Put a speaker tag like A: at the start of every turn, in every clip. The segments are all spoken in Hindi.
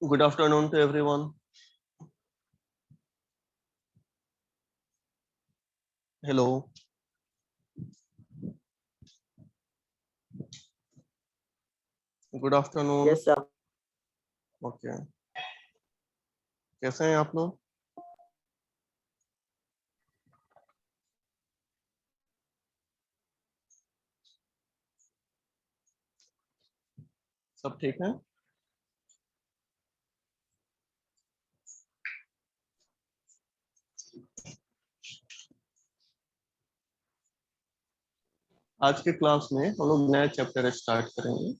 A: Good afternoon to everyone. Hello. Good afternoon.
B: Yes, sir.
A: Okay. कैसे हैं आप लोग? सब ठीक है? आज के क्लास में हम लोग नया चैप्टर स्टार्ट करेंगे।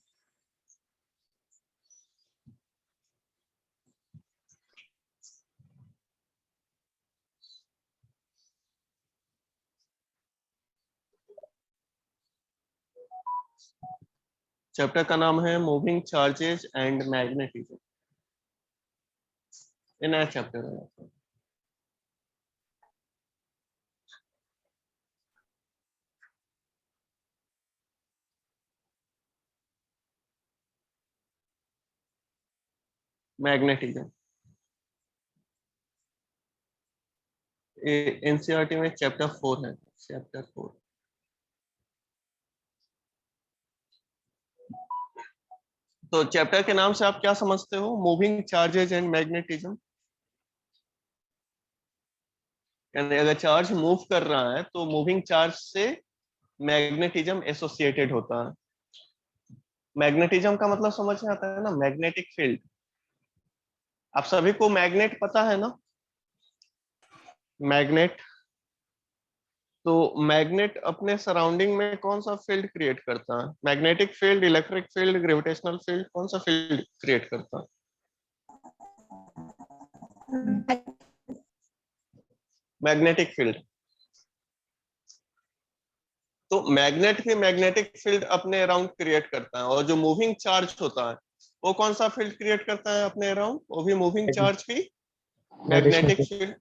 A: चैप्टर का नाम है मूविंग चार्जेस एंड मैग्नेटिज्म। ये नया चैप्टर है। मैग्नेटिज्म एनसीईआरटी में चैप्टर 4 है। चैप्टर 4। तो चैप्टर के नाम से आप क्या समझते हो? Moving charges and magnetism. यानी अगर चार्ज मूव कर रहा है तो मूविंग चार्ज से मैग्नेटिज्म एसोसिएटेड होता है। मैग्नेटिज्म का मतलब समझ में आता है ना? Magnetic field. आप सभी को मैग्नेट पता है ना? मैग्नेट। तो मैग्नेट अपने सराउंडिंग में कौन सा फील्ड क्रिएट करता है? Magnetic field, electric field, gravitational field, कौन सा फील्ड क्रिएट करता है? Magnetic field. तो मैग्नेट भी मैग्नेटिक फील्ड अपने अराउंड क्रिएट करता है, और जो मूविंग चार्ज होता है वो कौन सा फील्ड क्रिएट करता है अपने अराउंड? वो भी मूविंग चार्ज भी मैग्नेटिक फील्ड।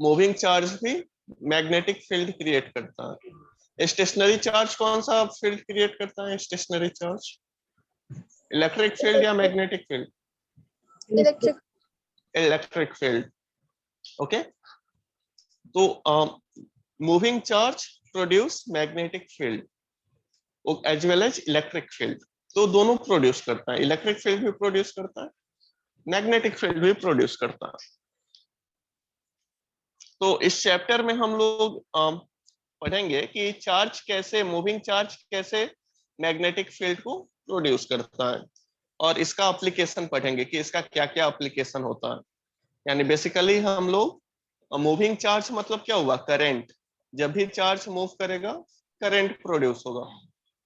A: मूविंग चार्ज भी मैग्नेटिक फील्ड क्रिएट करता है। स्टेशनरी चार्ज कौन सा फील्ड क्रिएट करता है? स्टेशनरी चार्ज इलेक्ट्रिक फील्ड या magnetic field?
C: Electric.
A: Electric field. Okay. तो moving charge produce magnetic field as well as electric field. तो दोनों प्रोड्यूस करता है। इलेक्ट्रिक फील्ड भी प्रोड्यूस करता है, मैग्नेटिक फील्ड भी प्रोड्यूस करता है। तो इस चैप्टर में हम लोग पढ़ेंगे कि चार्ज कैसे, मूविंग चार्ज कैसे मैग्नेटिक फील्ड को प्रोड्यूस करता है, और इसका एप्लीकेशन पढ़ेंगे कि इसका क्या क्या एप्लीकेशन होता है। यानी बेसिकली हम लोग, मूविंग चार्ज मतलब क्या हुआ? करंट। जब भी चार्ज मूव करेगा करंट प्रोड्यूस होगा।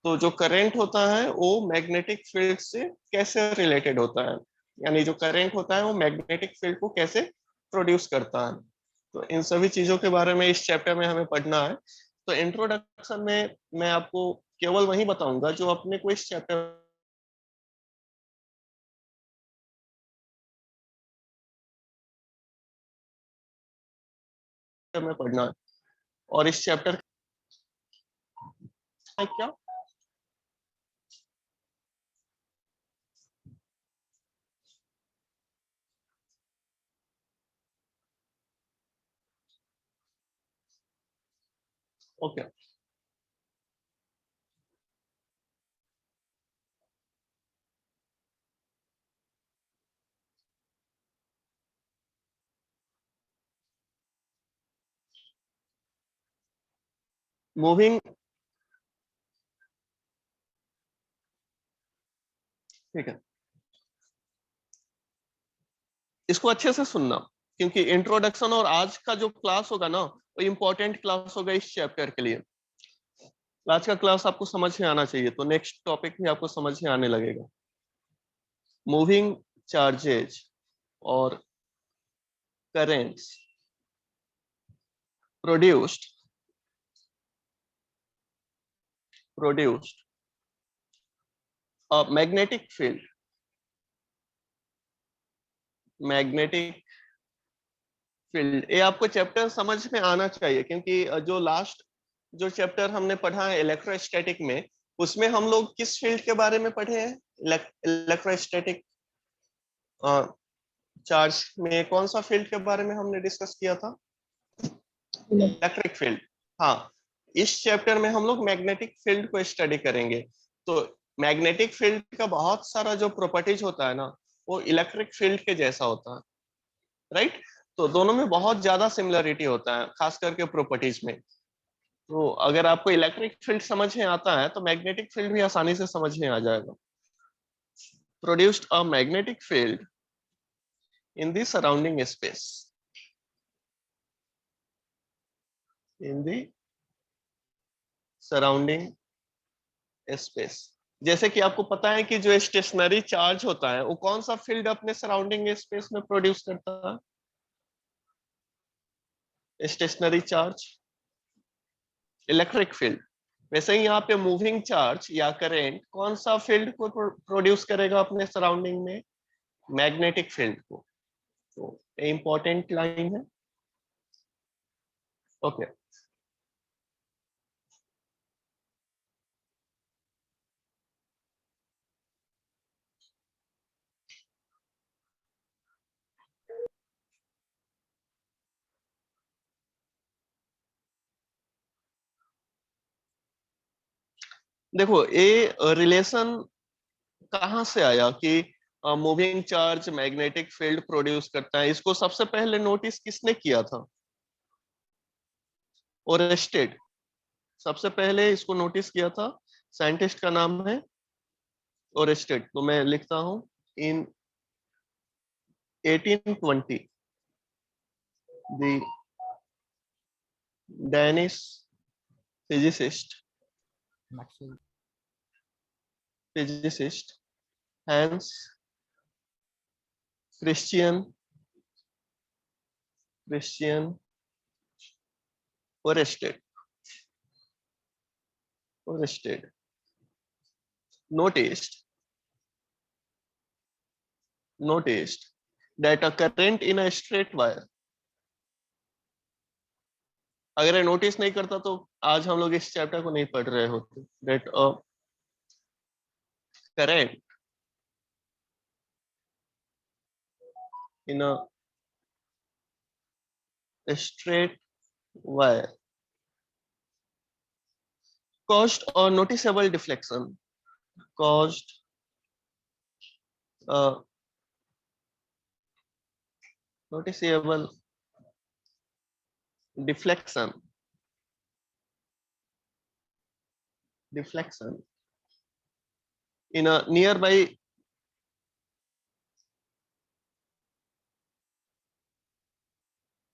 A: तो जो करंट होता है वो मैग्नेटिक फील्ड से कैसे रिलेटेड होता है, यानी जो करंट होता है वो मैग्नेटिक फील्ड को कैसे प्रोड्यूस करता है। तो इन सभी चीजों के बारे में इस चैप्टर में हमें पढ़ना है। तो इंट्रोडक्शन में मैं आपको केवल वही बताऊंगा जो अपने को इस चैप्टर में पढ़ना है। और इस चैप्टर का क्या, ओके। मूविंग, ठीक है, इसको अच्छे से सुनना, क्योंकि इंट्रोडक्शन और आज का जो क्लास होगा ना वो इम्पोर्टेंट क्लास होगा इस चैप्टर के लिए। आज का क्लास आपको समझ में आना चाहिए, तो नेक्स्ट टॉपिक भी आपको समझ में आने लगेगा। मूविंग चार्जेज और currents produced magnetic field. Magnetic field, ये आपको चैप्टर समझ में आना चाहिए, क्योंकि जो लास्ट जो चैप्टर हमने पढ़ा है इलेक्ट्रोस्टैटिक में, उसमें हम लोग किस फील्ड के बारे में पढ़े हैं? इलेक्ट्रोस्टैटिक चार्ज में कौन सा फील्ड के बारे में हमने डिस्कस किया था? Electric field. हाँ, इस चैप्टर में हम लोग मैग्नेटिक फील्ड को स्टडी करेंगे। तो मैग्नेटिक फील्ड का बहुत सारा जो प्रॉपर्टीज होता है ना, वो इलेक्ट्रिक फील्ड के जैसा होता है, राइट? तो दोनों में बहुत ज्यादा सिमिलरिटी होता है, खास करके प्रॉपर्टीज में। तो अगर आपको इलेक्ट्रिक फील्ड समझ में आता है तो मैग्नेटिक फील्ड भी आसानी से समझ में आ जाएगा। Produced a magnetic field in the surrounding space, in the surrounding space। जैसे कि आपको पता है कि जो स्टेशनरी चार्ज होता है वो कौन सा फील्ड अपने सराउंडिंग स्पेस में प्रोड्यूस करता है? Stationary charge, electric field. वैसे ही यहाँ पे मूविंग चार्ज या करंट कौन सा फील्ड को प्रोड्यूस करेगा अपने सराउंडिंग में? मैग्नेटिक फील्ड को। तो इंपॉर्टेंट लाइन है। ओके, देखो ये रिलेशन कहाँ से आया कि moving charge magnetic field produce करता है? इसको सबसे पहले नोटिस किसने किया था? ओरेस्टेड। सबसे पहले इसको नोटिस किया था, साइंटिस्ट का नाम है ओरेस्टेड। तो मैं लिखता हूं इन 1820 the Danish physicist Hans Christian Oersted noticed that a current in a straight wire। अगर ये नोटिस नहीं करता तो आज हम लोग इस चैप्टर को नहीं पढ़ रहे होते। that a current in a straight wire caused a noticeable deflection, caused a noticeable deflection in a nearby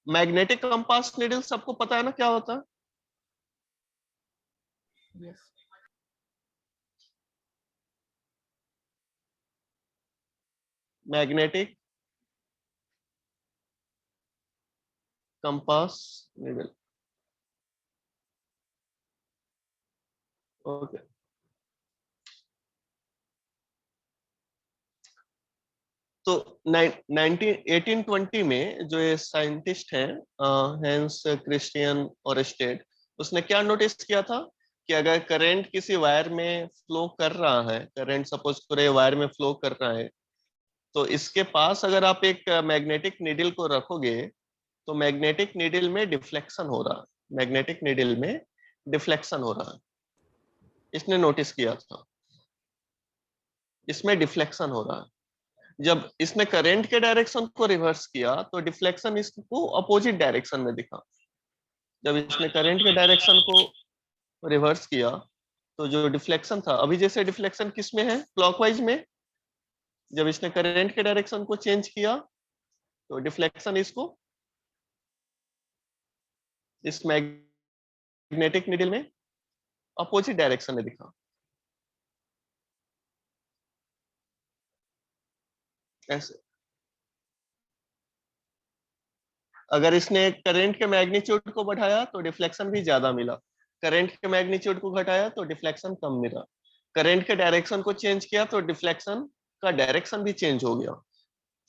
A: magnetic compass needle. सबको पता है ना क्या होता है? Magnetic compass needle. ओके, तो 1820 में जो ये साइंटिस्ट हैं हैंस क्रिश्चियन ओरेस्टेड, उसने क्या नोटिस किया था कि अगर करंट किसी वायर में फ्लो कर रहा है, करंट सपोज पूरे वायर में फ्लो कर रहा है, तो इसके पास अगर आप एक मैग्नेटिक नीडल को रखोगे तो मैग्नेटिक नीडल में डिफ्लेक्शन हो रहा है, मैग्नेटिक नीडल में डिफ्लेक्शन हो रहा है। इसने नोटिस किया था इसमें डिफ्लेक्शन हो रहा है। जब इसने करंट के डायरेक्शन को रिवर्स किया तो डिफ्लेक्शन इसको अपोजिट डायरेक्शन में दिखा। जब इसने करंट के डायरेक्शन को रिवर्स किया तो जो डिफ्लेक्शन था, अभी जैसे डिफ्लेक्शन किस में है? क्लॉकवाइज में। जब इसने करंट के डायरेक्शन को चेंज किया तो डिफ्लेक्शन इसको इस मैग्नेटिक नीडल में अपोजिट डायरेक्शन में दिखा। ऐसे अगर इसने करंट के मैग्नीट्यूड को बढ़ाया तो डिफ्लेक्शन भी ज्यादा मिला, करंट के मैग्नीट्यूड को घटाया तो डिफ्लेक्शन कम मिला, करंट के डायरेक्शन को चेंज किया तो डिफ्लेक्शन का डायरेक्शन भी चेंज हो गया।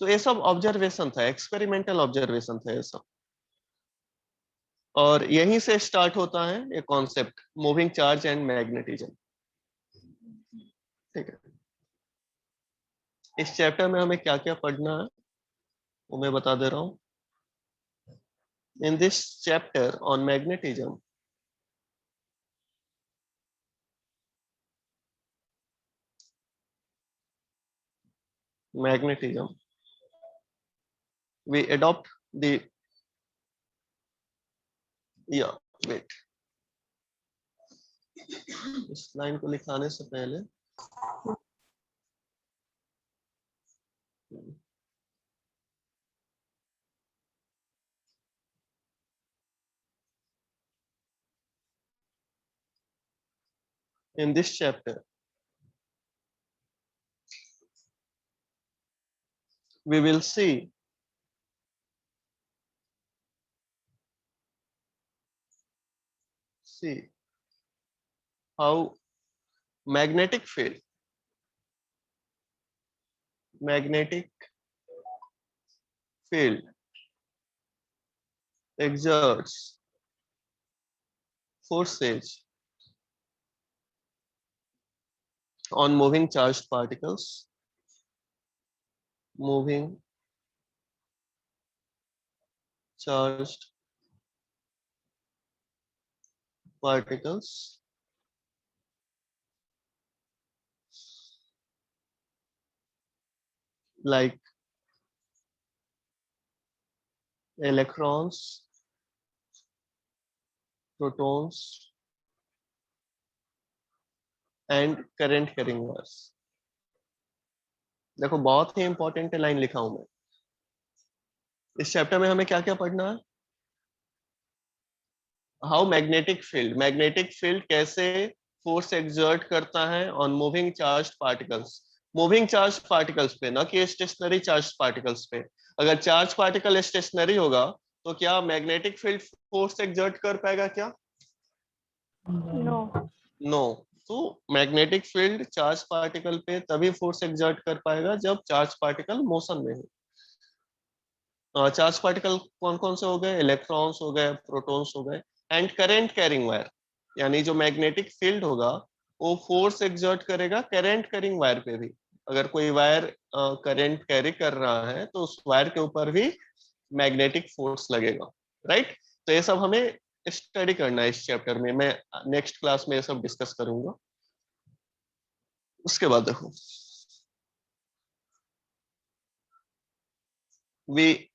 A: तो ये सब ऑब्जर्वेशन था, एक्सपेरिमेंटल ऑब्जर्वेशन था ये सब। और यहीं से स्टार्ट होता है ये concept moving charge and magnetism. ठीक है, इस चैप्टर में हमें क्या क्या पढ़ना है वो मैं बता दे रहा हूँ। In this chapter on magnetism, we adopt the, yeah, wait, इस लाइन को लिखाने से पहले in this chapter we will see how magnetic field exerts forces on moving charged particles, moving charged particles like electrons, protons and current carrying wires. देखो बहुत ही इंपॉर्टेंट लाइन लिखा हूं मैं। इस चैप्टर में हमें क्या क्या पढ़ना है? हाउ मैग्नेटिक फील्ड कैसे फोर्स एक्सर्ट करता है on moving charge particles, moving charge particles पे, ना कि स्टेशनरी चार्ज पार्टिकल्स पे। अगर चार्ज पार्टिकल स्टेशनरी होगा तो क्या मैग्नेटिक फील्ड फोर्स एक्सर्ट कर पाएगा क्या?
C: नो।
A: नो। तो मैग्नेटिक फील्ड चार्ज पार्टिकल पे तभी फोर्स एक्सर्ट कर पाएगा जब चार्ज पार्टिकल मोशन में हो। चार्ज पार्टिकल कौन कौन से हो गए? इलेक्ट्रॉन्स हो गए, प्रोटॉन्स हो गए एंड करंट कैरिंग वायर। यानी जो मैग्नेटिक फील्ड होगा वो फोर्स एक्सर्ट करेगा करंट कैरिंग वायर पे भी। अगर कोई वायर करंट कैरी कर रहा है तो उस वायर के ऊपर भी मैग्नेटिक फोर्स लगेगा, राइट? तो ये सब हमें स्टडी करना है इस चैप्टर में। मैं नेक्स्ट क्लास में ये सब डिस्कस करूंगा। उसके बाद देखो, we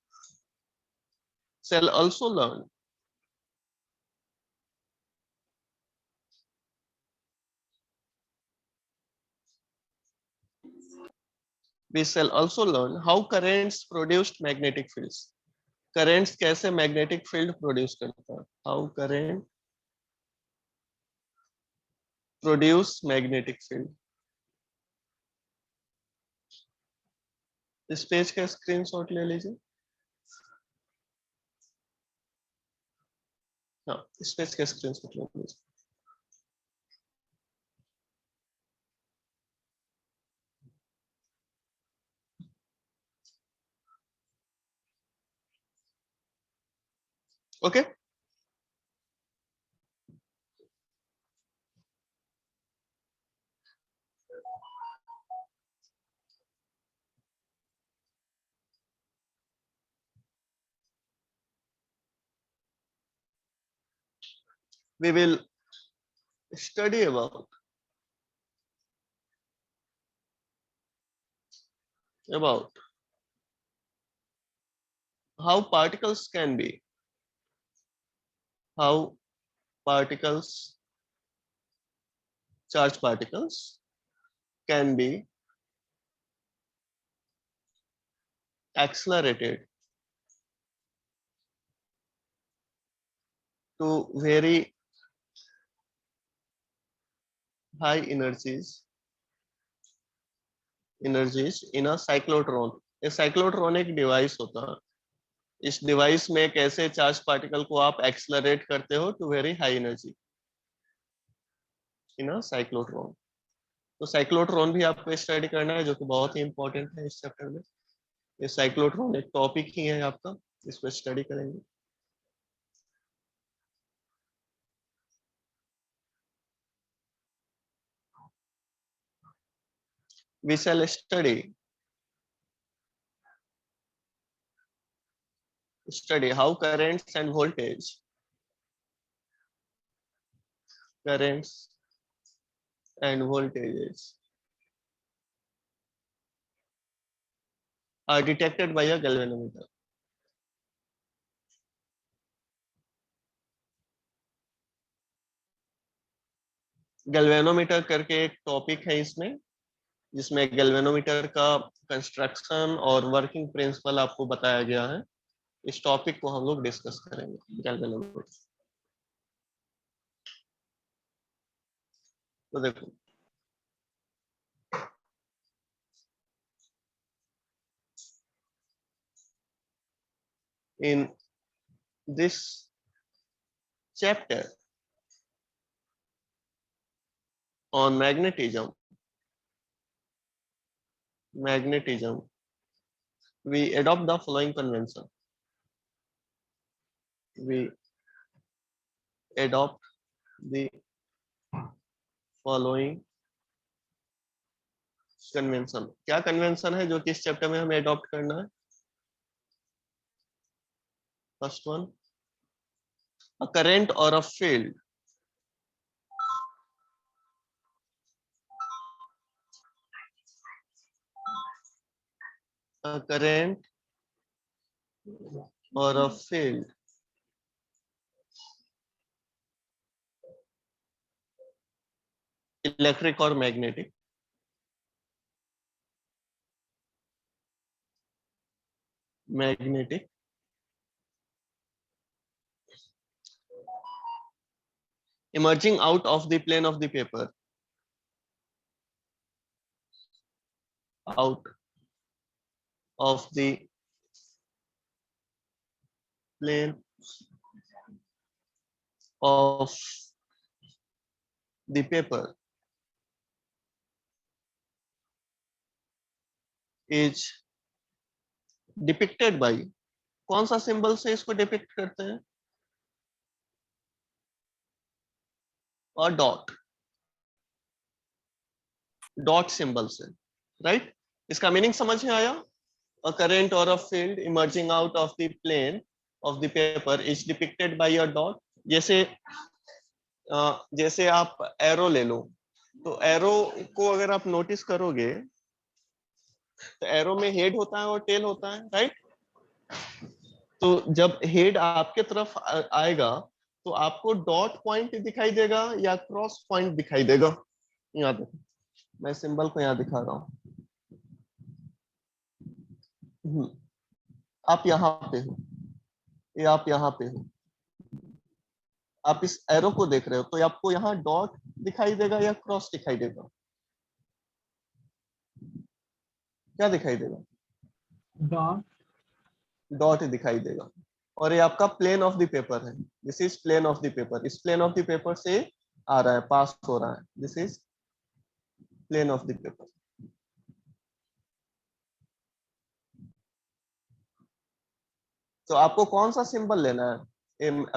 A: shall also learn how currents produced magnetic fields. Currents कैसे मैग्नेटिक फील्ड प्रोड्यूस करता है? How current produce magnetic field. इस पेज का स्क्रीनशॉट ले लीजिए। हाँ, इस पेज का स्क्रीनशॉट ले लीजिए। Okay, we will study about how how particles charged particles can be accelerated to very high energies in a cyclotron। ये साइक्लोट्रॉन एक डिवाइस होता है। इस डिवाइस में कैसे चार्ज पार्टिकल को आप एक्सलरेट करते हो to very high energy in a cyclotron. तो साइक्लोट्रॉन भी आपको स्टडी करना है जो कि बहुत ही इंपॉर्टेंट है इस चैप्टर में। ये साइक्लोट्रॉन एक टॉपिक ही है आपका, इस पर स्टडी करेंगे। We shall study study how currents and voltages are detected by a galvanometer. Galvanometer करके एक टॉपिक है इसमें, जिसमें गैल्वेनोमीटर का कंस्ट्रक्शन और वर्किंग प्रिंसिपल आपको बताया गया है। इस टॉपिक को हम लोग डिस्कस करेंगे, गैल्वेनोमीटर। तो देखो, in this chapter on magnetism, we adopt the following convention. We adopt the following convention. क्या कन्वेंशन है जो कि इस चैप्टर में हमें अडॉप्ट करना है? First one, a current or a field electric or magnetic, emerging out of the plane of the paper, out of the plane of the paper is depicted by, कौन सा सिंबल से इसको डिपिक्ट करते हैं? और डॉट सिंबल से, राइट? इसका मीनिंग समझ में आया? A current or a field emerging out of the plane of the paper is depicted by a dot. जैसे आप एरो ले लो, तो एरो को अगर आप नोटिस करोगे तो एरो में हेड होता है और टेल होता है, राइट? तो जब हेड आपके तरफ आएगा तो आपको डॉट पॉइंट दिखाई देगा या क्रॉस पॉइंट दिखाई देगा? यहाँ देखो, मैं सिंबल को यहाँ दिखा रहा हूँ। आप यहाँ पे हो, ये आप यहाँ पे हो, आप इस एरो को देख रहे हो, तो आपको यहाँ डॉट दिखाई देगा या क्रॉस दिखाई देगा? क्या दिखाई देगा? डॉट दिखाई देगा। और ये आपका प्लेन ऑफ द पेपर है, this is plane of the paper. इस प्लेन ऑफ द पेपर से आ रहा है, पास हो रहा है, this is plane of the paper. तो आपको कौन सा सिंबल लेना है?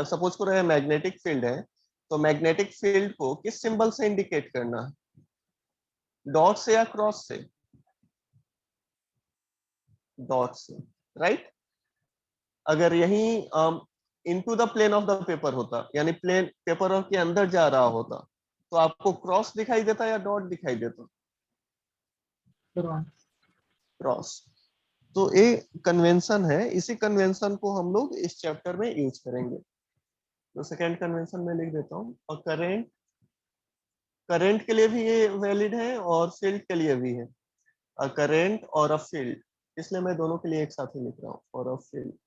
A: सपोज करो ये मैग्नेटिक फील्ड है, तो मैग्नेटिक फील्ड को किस सिंबल से इंडिकेट करना है? डॉट से या क्रॉस से? डॉट से, राइट? अगर यही into the plane of the paper होता, यानी प्लेन पेपर के अंदर जा रहा होता, तो आपको क्रॉस दिखाई देता या डॉट दिखाई देता? क्रॉस। तो ये कन्वेंशन है, इसी कन्वेंशन को हम लोग इस चैप्टर में यूज करेंगे। तो सेकेंड कन्वेंशन में लिख देता हूँ, और करंट के लिए भी ये वैलिड है और फील्ड के लिए भी है। अ करंट और अ फील्ड, इसलिए मैं दोनों के लिए एक साथ ही लिख रहा हूँ। और a field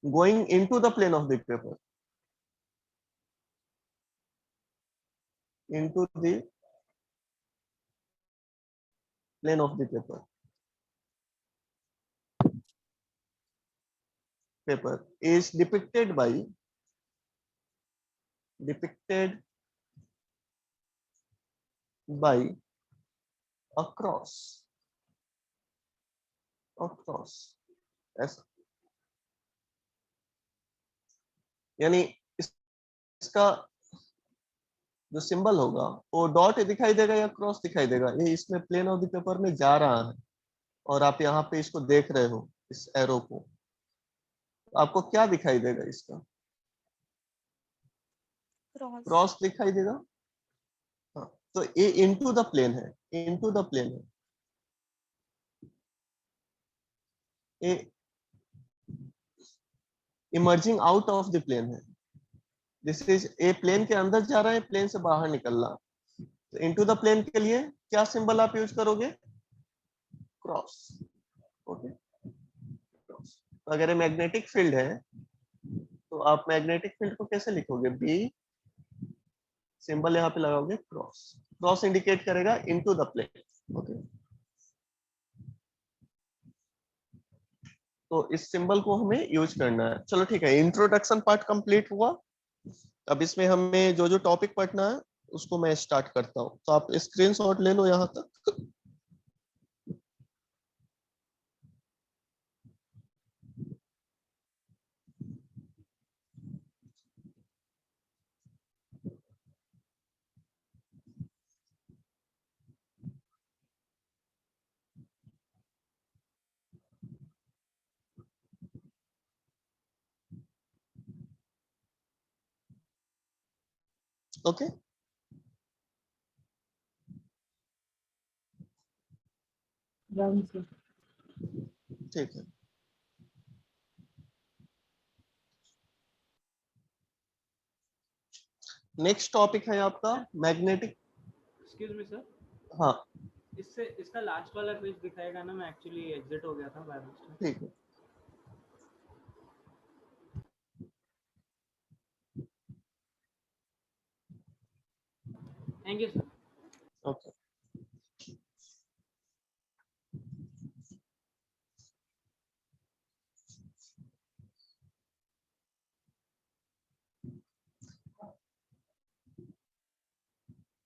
A: going into the plane of the paper, into the plane of the paper is depicted by a cross, ऐसा। यानी इसका जो सिंबल होगा वो डॉट दिखाई देगा या क्रॉस दिखाई देगा? ये इसमें प्लेन ऑफ द पेपर में जा रहा है और आप यहाँ पे इसको देख रहे हो, इस एरो को। आपको क्या दिखाई देगा इसका?
C: क्रॉस।
A: क्रॉस दिखाई देगा। हाँ, तो ए इनटू द प्लेन है, इनटू द प्लेन है। A emerging out of the plane है। दिस इज ए प्लेन के अंदर जा रहा है, प्लेन से बाहर निकल रहा। तो इनटू द प्लेन के लिए क्या सिंबल आप यूज करोगे? क्रॉस। Okay, cross. तो अगर ये मैग्नेटिक फील्ड है तो आप मैग्नेटिक फील्ड को कैसे लिखोगे? बी, सिंबल यहाँ पे लगाओगे क्रॉस। क्रॉस इंडिकेट करेगा इनटू द प्लेन। ओके, तो इस सिंबल को हमें यूज करना है। चलो ठीक है, इंट्रोडक्शन पार्ट कंप्लीट हुआ। अब इसमें हमें जो जो टॉपिक पढ़ना है उसको मैं स्टार्ट करता हूँ। तो आप स्क्रीनशॉट ले लो यहाँ तक। ओके, ठीक है। नेक्स्ट टॉपिक है आपका मैग्नेटिक।
B: एक्सक्यूज मी सर,
A: हाँ
B: इससे इसका लास्ट वाला पेज दिखाएगा ना? मैं एक्चुअली एग्जिट हो गया था बाय मिस्टेक।
A: ठीक है।
B: Thank you sir.
A: Okay,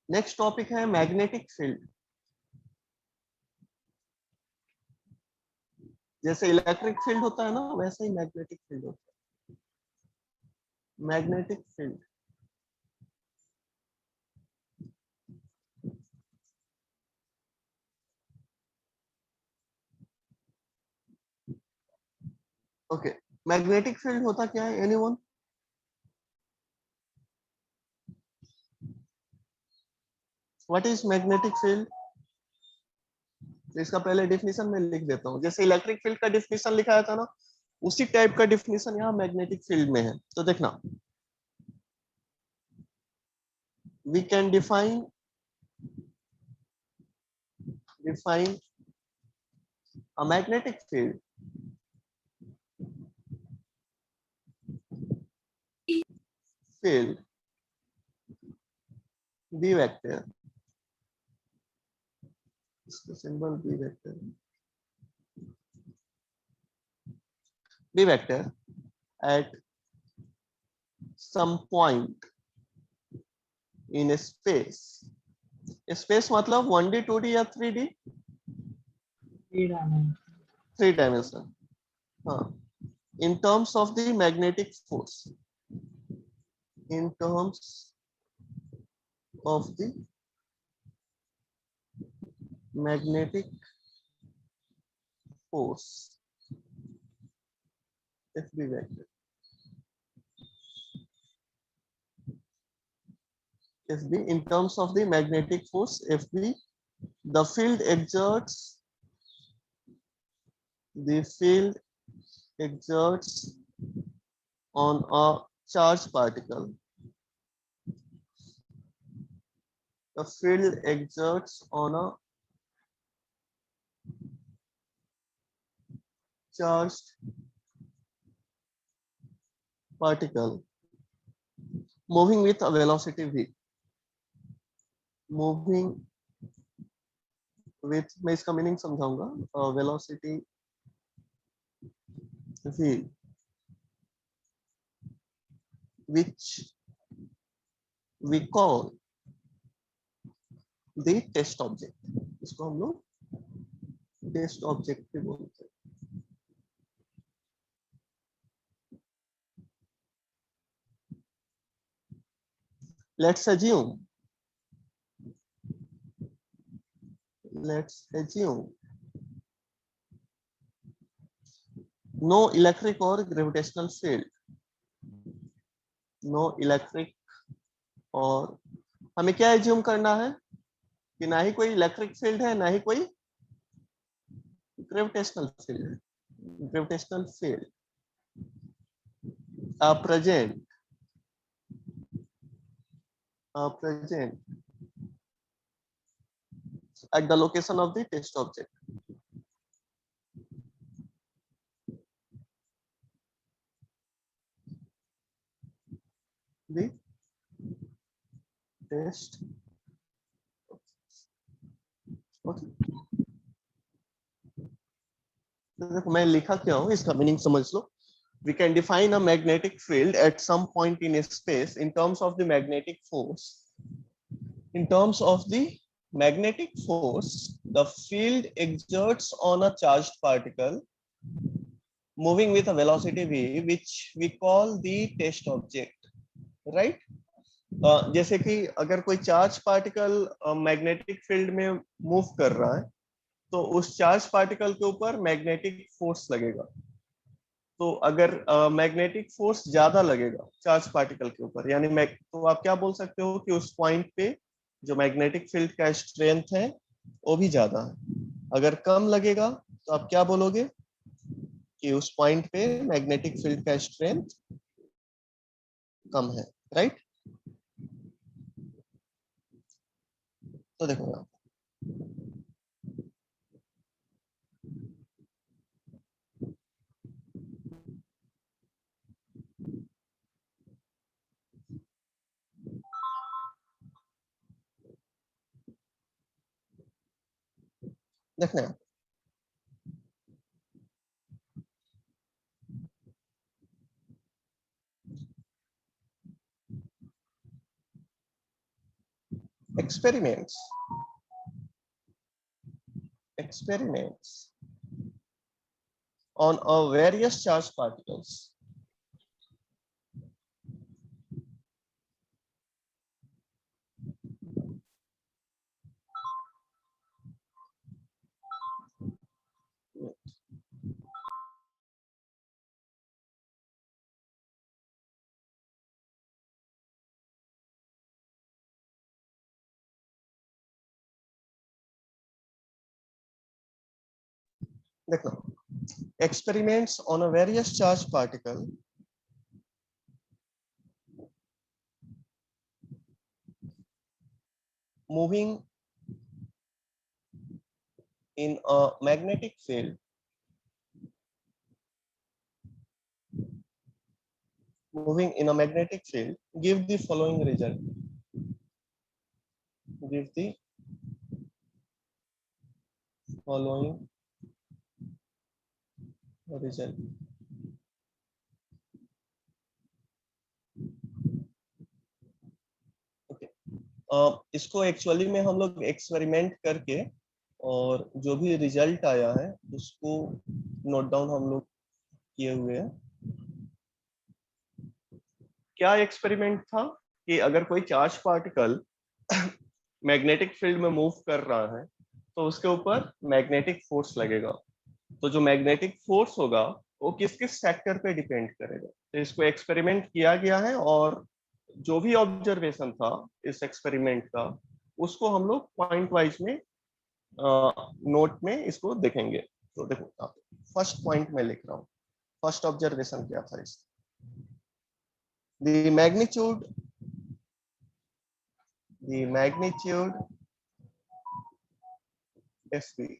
A: next topic है मैग्नेटिक फील्ड। जैसे इलेक्ट्रिक फील्ड होता है ना, वैसे ही मैग्नेटिक फील्ड होता है। Magnetic field, okay. Magnetic field होता क्या है? Anyone? What is magnetic field? इसका पहले डिफिनीशन मैं लिख देता हूँ। जैसे इलेक्ट्रिक फील्ड का डिफिनीशन लिखाया था ना, उसी टाइप का डिफिनीशन यहाँ मैग्नेटिक फील्ड में है। तो देखना, we can define a magnetic field B vector, इसका symbol B vector at some point in a space। Space मतलब 1D 2D या 3D? 3 डायमेंशन। हाँ, in terms of the magnetic force, in terms of the magnetic force FB vector, FB in terms of the magnetic force FB, the field exerts on a charged particle. The field exerts on a charged particle moving with a velocity v। moving with, मैं इसका मीनिंग समझाऊंगा। Velocity v which we call the test object। इसको हम लोग टेस्ट ऑब्जेक्ट भी बोलते हैं। Let's assume नो इलेक्ट्रिक और ग्रेविटेशनल फील्ड, नो इलेक्ट्रिक, और हमें क्या एज्यूम करना है कि ना ही कोई इलेक्ट्रिक फील्ड है ना ही कोई ग्रेविटेशनल फील्ड है. Gravitational field are present at the location of the test object. The test. Okay. देखो मैं लिखा क्या हूं, इसका मीनिंग समझ लो. We can define a magnetic field at some point in space in terms of the magnetic force. In terms of the magnetic force, the field exerts on a charged particle moving with a velocity v, which we call the test object, right? जैसे कि अगर कोई चार्ज पार्टिकल मैग्नेटिक फील्ड में मूव कर रहा है तो उस चार्ज पार्टिकल के ऊपर मैग्नेटिक फोर्स लगेगा. तो अगर मैग्नेटिक फोर्स ज्यादा लगेगा चार्ज पार्टिकल के ऊपर, यानी तो आप क्या बोल सकते हो कि उस पॉइंट पे जो मैग्नेटिक फील्ड का स्ट्रेंथ है वो भी ज्यादा है. अगर कम लगेगा तो आप क्या बोलोगे कि उस पॉइंट पे मैग्नेटिक फील्ड का स्ट्रेंथ कम है, राइट? तो देखो यहाँ देखना है. experiments on a various charged particles देखो, experiments on a various charged particle moving in a magnetic field give the following result. Give the following result. इसको एक्चुअली में हम लोग एक्सपेरिमेंट करके और जो भी रिजल्ट आया है उसको नोट डाउन हम लोग किए हुए हैं. क्या एक्सपेरिमेंट था कि अगर कोई चार्ज पार्टिकल मैग्नेटिक फील्ड में मूव कर रहा है तो उसके ऊपर मैग्नेटिक फोर्स लगेगा. तो जो मैग्नेटिक फोर्स होगा वो किस किस फैक्टर पे डिपेंड करेगा. तो इसको एक्सपेरिमेंट किया गया है और जो भी ऑब्जर्वेशन था इस एक्सपेरिमेंट का उसको हम लोग पॉइंट वाइज में नोट में इसको देखेंगे. तो देखो फर्स्ट पॉइंट में लिख रहा हूँ. फर्स्ट ऑब्जर्वेशन क्या था इस the magnitude Fv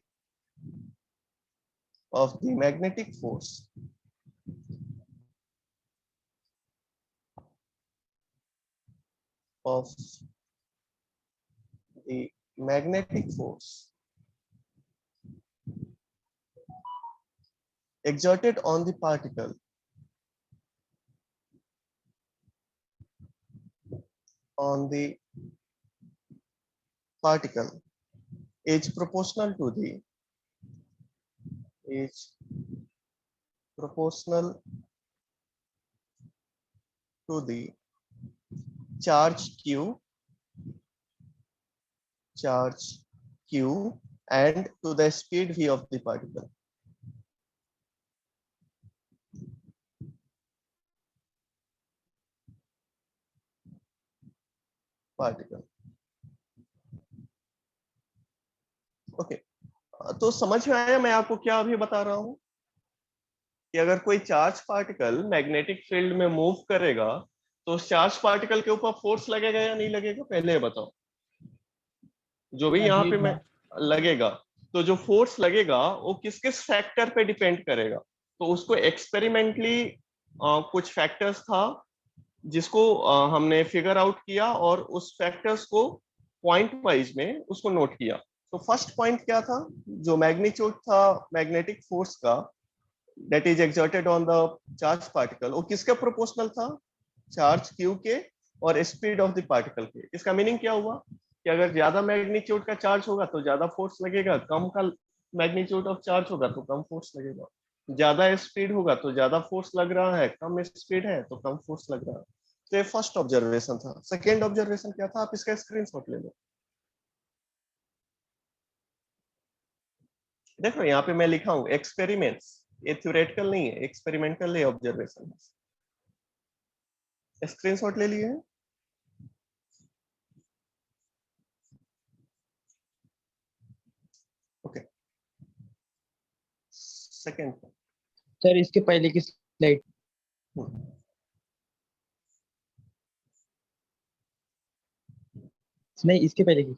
A: of the magnetic force exerted on the particle is proportional to the charge q and to the speed v of the particle. Particle. Okay, तो समझ में आया मैं आपको क्या अभी बता रहा हूं कि अगर कोई चार्ज पार्टिकल मैग्नेटिक फील्ड में मूव करेगा तो उस चार्ज पार्टिकल के ऊपर फोर्स लगेगा या नहीं लगेगा, पहले ये बताओ। जो भी यहाँ पे मैं लगेगा, तो जो फोर्स लगेगा वो किस किस फैक्टर पे डिपेंड करेगा। तो उसको एक्सपेरिमेंटली कुछ फैक्टर्स था जिसको हमने फिगर आउट किया और उस फैक्टर्स को पॉइंट वाइज में उसको नोट किया। तो फर्स्ट पॉइंट क्या था, जो मैग्नीट्यूड था मैग्नेटिक फोर्स का that is exerted on the charge particle, वो किसके प्रोपोर्शनल था, चार्ज क्यू के और स्पीड ऑफ द पार्टिकल के। इसका मीनिंग क्या हुआ कि अगर ज्यादा मैग्नीट्यूड का चार्ज होगा तो ज्यादा फोर्स लगेगा, कम का मैग्नीट्यूड ऑफ चार्ज होगा तो कम फोर्स लगेगा, ज्यादा स्पीड होगा तो ज्यादा फोर्स लग रहा है, कम स्पीड है तो कम फोर्स लग रहा है। तो ये फर्स्ट ऑब्जर्वेशन था। सेकेंड ऑब्जर्वेशन क्या था, आप इसका स्क्रीनशॉट ले लो। देखो यहाँ पे मैं लिखा हूँ एक्सपेरिमेंट्स, ये थ्योरेटिकल नहीं है, एक्सपेरिमेंटल है ऑब्जर्वेशन। स्क्रीनशॉट ले लिए हैं? ओके, सेकंड
D: सर इसके पहले की स्लाइड, नहीं इसके पहले की।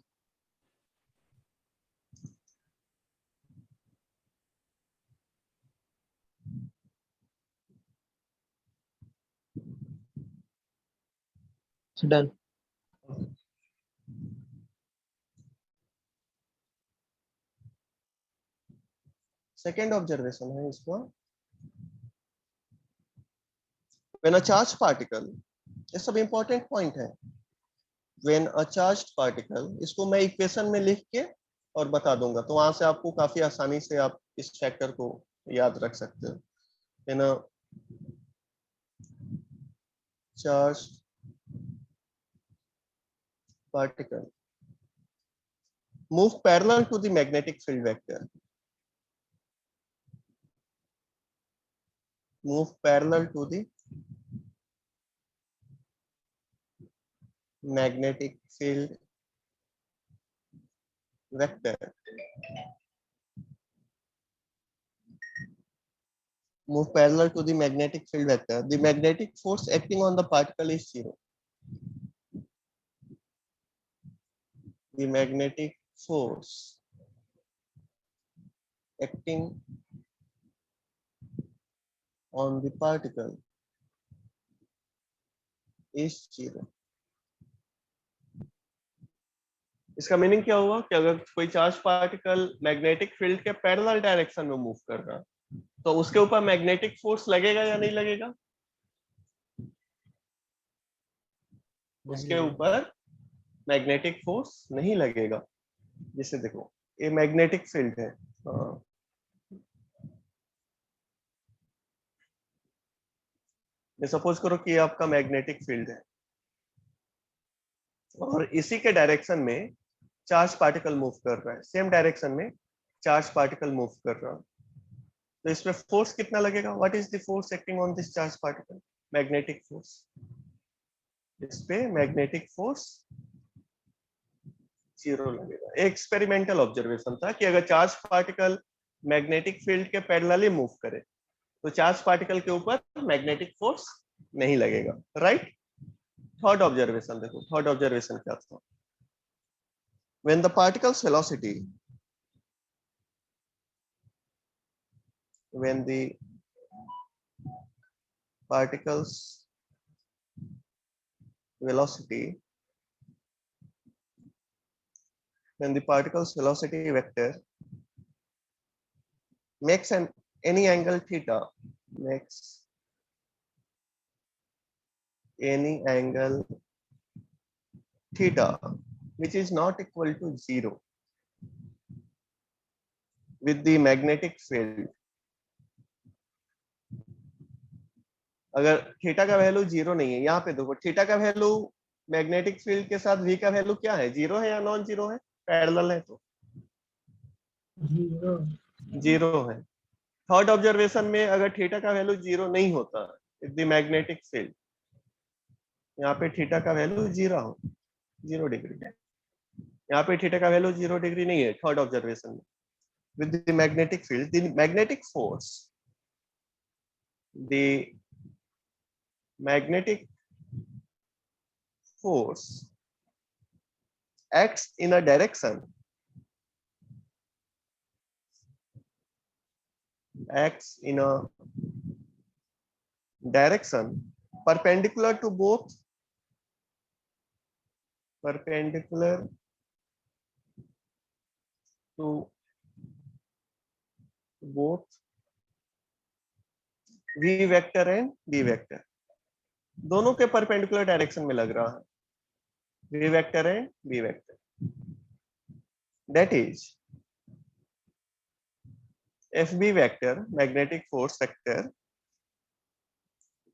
D: डन।
A: सेकेंड ऑब्जर्वेशन है इसको, व्हेन अ चार्ज पार्टिकल, ये सब इंपॉर्टेंट पॉइंट है। व्हेन अ चार्ज पार्टिकल, इसको मैं इक्वेशन में लिख के और बता दूंगा, तो वहां से आपको काफी आसानी से आप इस फैक्टर को याद रख सकते हो। When a charge particle move parallel to the magnetic field vector, move parallel to the magnetic field vector, move parallel to the magnetic field vector, the magnetic force acting on the particle is zero. The magnetic force acting on the particle is zero. इसका मीनिंग क्या हुआ कि अगर कोई चार्ज पार्टिकल मैग्नेटिक फील्ड के पैरेलल डायरेक्शन में मूव कर रहा है तो उसके ऊपर मैग्नेटिक फोर्स लगेगा या नहीं लगेगा, उसके ऊपर मैग्नेटिक फोर्स नहीं लगेगा। जैसे देखो ये मैग्नेटिक फील्ड है, ये सपोज करो कि ये आपका मैग्नेटिक फील्ड है और इसी के डायरेक्शन में चार्ज पार्टिकल मूव कर रहा है, सेम डायरेक्शन में चार्ज पार्टिकल मूव कर रहा है, तो इसमें फोर्स कितना लगेगा, what is the force acting on this charge particle, magnetic force. इस पे मैग्नेटिक फोर्स जीरो लगेगा। एक्सपेरिमेंटल ऑब्जर्वेशन था कि अगर चार्ज पार्टिकल मैग्नेटिक फील्ड के पैरेलली मूव करे तो चार्ज पार्टिकल के ऊपर मैग्नेटिक फोर्स नहीं लगेगा, राइट। थर्ड ऑब्जर्वेशन देखो, थर्ड ऑब्जर्वेशन क्या था, when the particle's velocity, when the particle's velocity, when the particle's velocity vector makes any angle theta, makes any angle theta which is not equal to zero with the magnetic field, अगर थीटा का वैल्यू जीरो नहीं है, यहाँ पे देखो थीटा का वैल्यू मैग्नेटिक फील्ड के साथ v का वैल्यू क्या है, जीरो है या नॉन जीरो है, पैरेलल है तो जीरो है। थर्ड ऑब्जर्वेशन में अगर थीटा का वैल्यू जीरो नहीं होता द मैग्नेटिक फील्ड, यहाँ पे थीटा का वैल्यू जीरो हो, 0 डिग्री। यहाँ पे थीटा का वैल्यू 0 डिग्री नहीं है थर्ड ऑब्जर्वेशन में। With the magnetic field, the magnetic force, the magnetic force acts in a direction perpendicular to both v vector and b vector, दोनों के परपेंडिकुलर डायरेक्शन में लग रहा है, v vector and b vector, that is fb vector, magnetic force vector,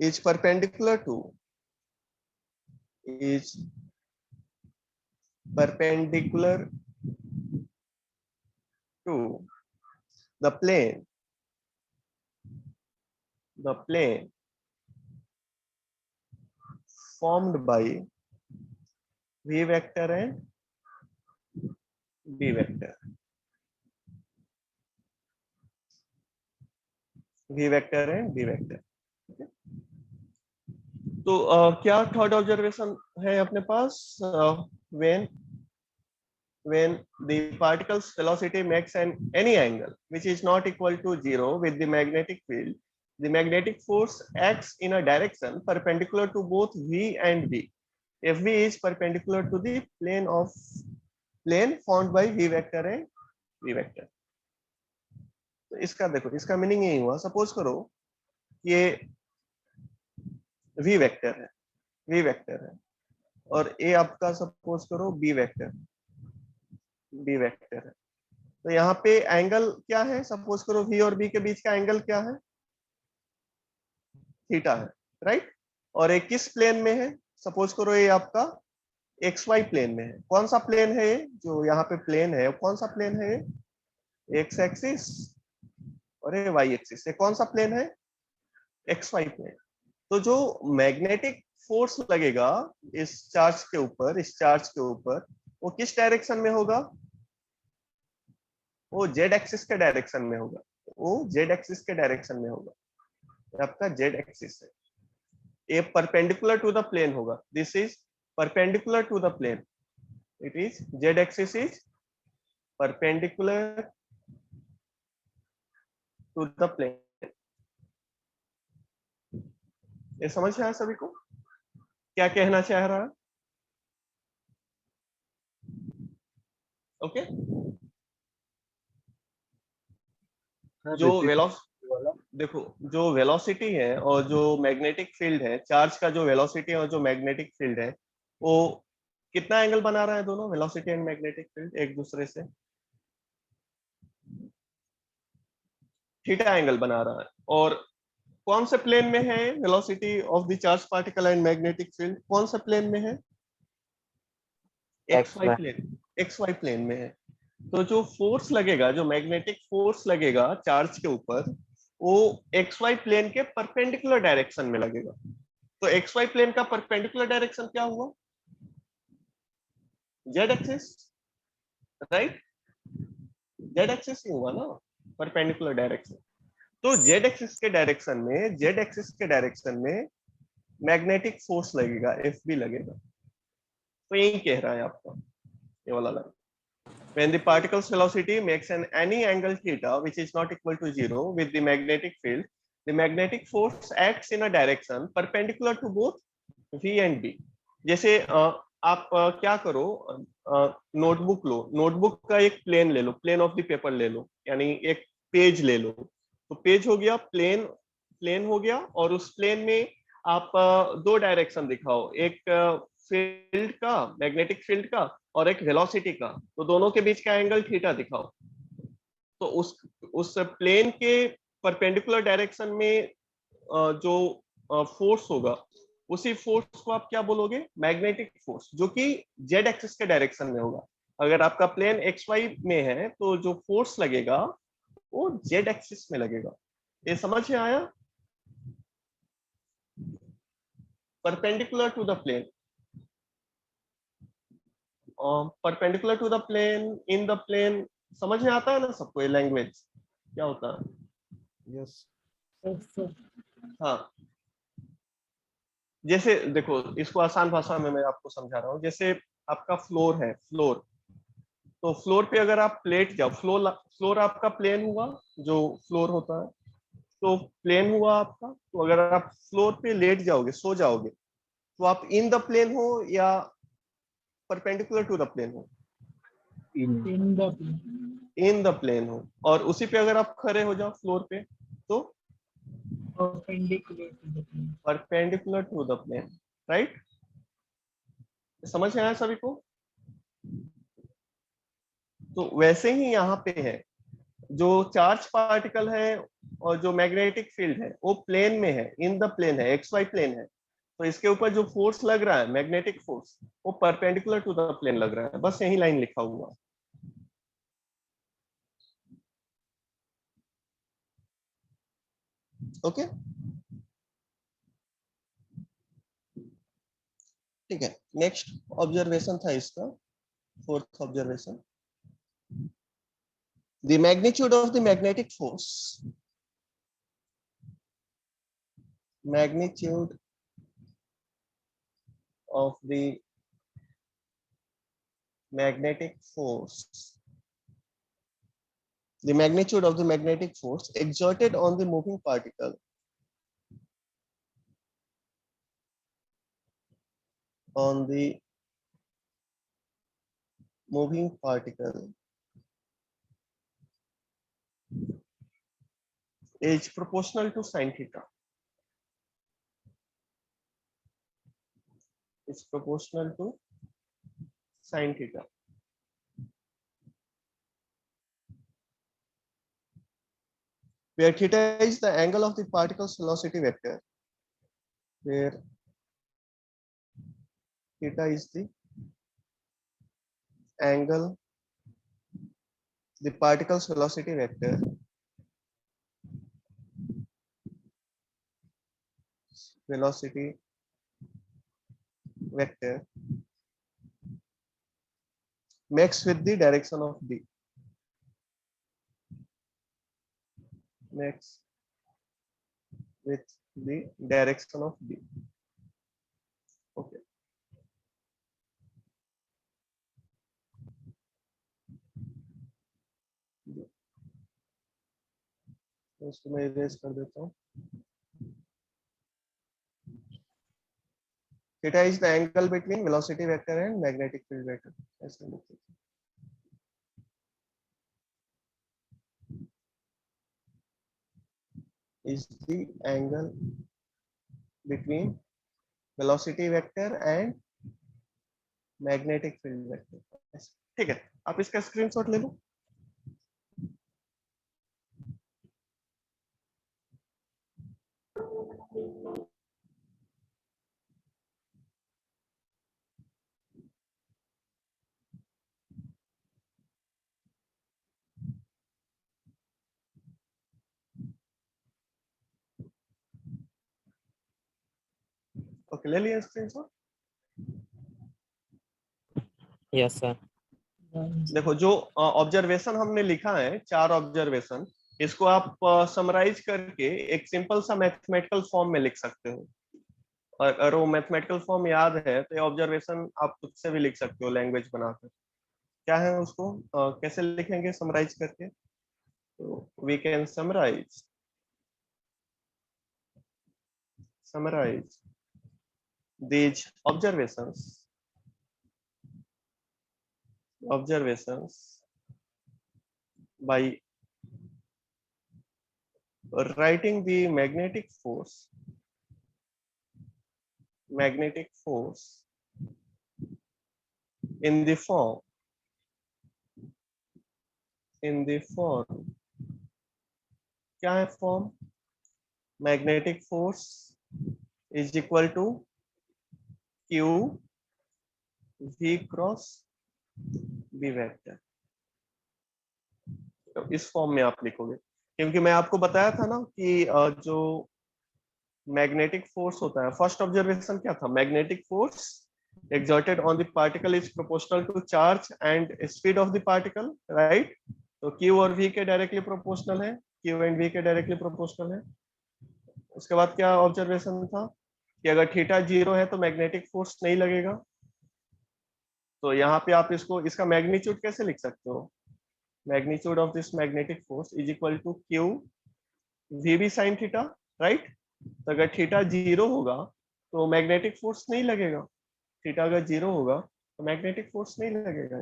A: is perpendicular to the plane formed by v vector and b vector, तो क्या थर्ड ऑब्जर्वेशन है अपने पास? when the particle's velocity makes any angle which is not equal to 0 with the magnetic field, the magnetic force acts in a direction perpendicular to both v and b. Fb is perpendicular to the plane formed by v vector and b vector. तो इसका देखो, इसका मीनिंग यही हुआ, सपोज करो ये v वेक्टर है और a आपका सपोज करो b वेक्टर है, तो यहाँ पे एंगल क्या है? सपोज करो v और b के बीच का एंगल क्या है? थीटा है, राइट? और एक किस प्लेन में है? सपोज करो ये आपका xy प्लेन में है। कौन सा प्लेन है ये जो यहाँ पे प्लेन है? कौन सा प्लेन है ये? x एक्सिस और ये y एक्सिस। ये कौन सा प्लेन है? xy plane. तो जो मैग्नेटिक फोर्स लगेगा इस चार्ज के ऊपर, वो किस डायरेक्शन में होगा? वो z एक्सिस के डायरेक्शन में होगा, आपका z एक्सिस है। ये परपेंडिकुलर टू द प्लेन होगा, this is perpendicular to the plane, it is z axis is perpendicular to the plane. ये समझ में आया सभी को क्या कहना चाह रहा है? ओके जो वेलोसिटी है और जो मैग्नेटिक फील्ड है, चार्ज का जो वेलोसिटी और जो मैग्नेटिक फील्ड है, वो कितना एंगल बना रहा है? दोनों वेलोसिटी एंड मैग्नेटिक फील्ड एक दूसरे से थीटा एंगल बना रहा है। और कौन से प्लेन में है velocity of the charge particle and magnetic field? कौन से प्लेन में है? XY प्लेन में है। तो जो फोर्स लगेगा, जो मैग्नेटिक फोर्स लगेगा चार्ज के ऊपर, वो XY प्लेन के परपेंडिकुलर डायरेक्शन में लगेगा। तो XY प्लेन का परपेंडिकुलर डायरेक्शन क्या हुआ? Z axis, right? Z axis ही हुआ ना परपेंडिकुलर डायरेक्शन। तो Z एक्सिस के डायरेक्शन में मैग्नेटिक फोर्स लगेगा, FB लगेगा। तो यही कह रहा है आपका ये वाला line. When the particle's velocity makes any angle theta which is not equal to 0 with the magnetic field, the magnetic force acts in a direction perpendicular to both V and B. जैसे आप क्या करो, नोटबुक लो, नोटबुक का एक प्लेन ले लो, प्लेन ऑफ द पेपर ले लो, यानी एक पेज ले लो। तो पेज हो गया, प्लेन हो गया, और उस प्लेन में आप दो डायरेक्शन दिखाओ, एक फील्ड का, मैग्नेटिक फील्ड का, और एक वेलोसिटी का। तो दोनों के बीच का एंगल थीटा दिखाओ। तो उस प्लेन के परपेंडिकुलर डायरेक्शन में जो फोर्स होगा, उसी फोर्स को आप क्या बोलोगे? मैग्नेटिक फोर्स, जो कि जेड एक्सिस के डायरेक्शन में होगा। अगर आपका प्लेन XY में है तो जो फोर्स लगेगा वो जेड एक्सिस में लगेगा। ये समझ में आया? Perpendicular to the plane, perpendicular to the plane, in the plane, समझ में आता है ना सबको ये लैंग्वेज क्या होता है?
D: यस
A: हाँ, जैसे देखो इसको आसान भाषा में मैं आपको समझा रहा हूँ। जैसे आपका फ्लोर है, फ्लोर, तो फ्लोर पे अगर आप लेट जाओ, फ्लोर आपका प्लेन हुआ, जो फ्लोर होता है, तो प्लेन हुआ आपका, तो अगर आप फ्लोर पे लेट जाओगे, सो जाओगे, तो आप इन द प्लेन हो या परपेंडिकुलर टू द प्लेन हो?
D: In the
A: in the plane हो। और उसी पे अगर आप खड़े हो जाओ फ्लोर पे, तो perpendicular to the plane, right? समझ में आया सभी को? तो वैसे ही यहाँ पे है, जो चार्ज पार्टिकल है और जो मैग्नेटिक फील्ड है वो प्लेन में है, इन द प्लेन है, एक्स वाई प्लेन है। तो इसके ऊपर जो फोर्स लग रहा है, मैग्नेटिक फोर्स, वो परपेंडिकुलर टू द प्लेन लग रहा है। बस यही लाइन लिखा हुआ। ओके, ठीक है। नेक्स्ट ऑब्जर्वेशन था इसका, fourth observation, the magnitude of the magnetic force, magnitude of the magnetic force, the magnitude of the magnetic force exerted on the moving particle is proportional to sin theta. Is proportional to sin theta. Where theta is the angle of the particle's velocity vector. Where theta is the angle, the particle's velocity vector, makes with the direction of d. Makes with the direction of d. Okay. इसको मैं इरेज कर देता हूँ। Theta is the angle between velocity vector and magnetic field vector. ऐसे लिखते हैं। Is the angle between velocity vector and magnetic field vector. ठीक है, आप इसका स्क्रीनशॉट ले लो। ओके, ले लिया स्क्रीनशॉट।
E: Yes sir.
A: देखो जो ऑब्जर्वेशन हमने लिखा है, 4 ऑब्जर्वेशन, इसको आप समराइज करके एक सिंपल सा मैथमेटिकल फॉर्म में लिख सकते हो। और अगर वो मैथमेटिकल फॉर्म याद है तो ये ऑब्जर्वेशन आप खुद से भी लिख सकते हो लैंग्वेज बनाकर। क्या है उसको कैसे लिखेंगे समराइज करके? तो we can summarise these observations by writing the magnetic force in the form क्या है form? Magnetic force is equal to Q V cross B vector. तो इस फॉर्म में आप लिखोगे, क्योंकि मैं आपको बताया था ना कि जो मैग्नेटिक फोर्स होता है, फर्स्ट ऑब्जर्वेशन क्या था? Magnetic force exerted on the particle is proportional to charge and speed of the particle, right? तो Q और V के डायरेक्टली प्रोपोर्शनल है, Q एंड V के डायरेक्टली प्रोपोर्शनल है। उसके बाद क्या ऑब्जर्वेशन था कि अगर थीटा 0 है तो मैग्नेटिक फोर्स नहीं लगेगा। तो यहाँ पे आप इसको, इसका मैग्नीट्यूड कैसे लिख सकते हो? Magnitude of this magnetic force is equal to Q VB sin theta, right? तो अगर थीटा 0 होगा तो मैग्नेटिक फोर्स नहीं लगेगा। थीटा अगर 0 होगा तो मैग्नेटिक फोर्स नहीं लगेगा।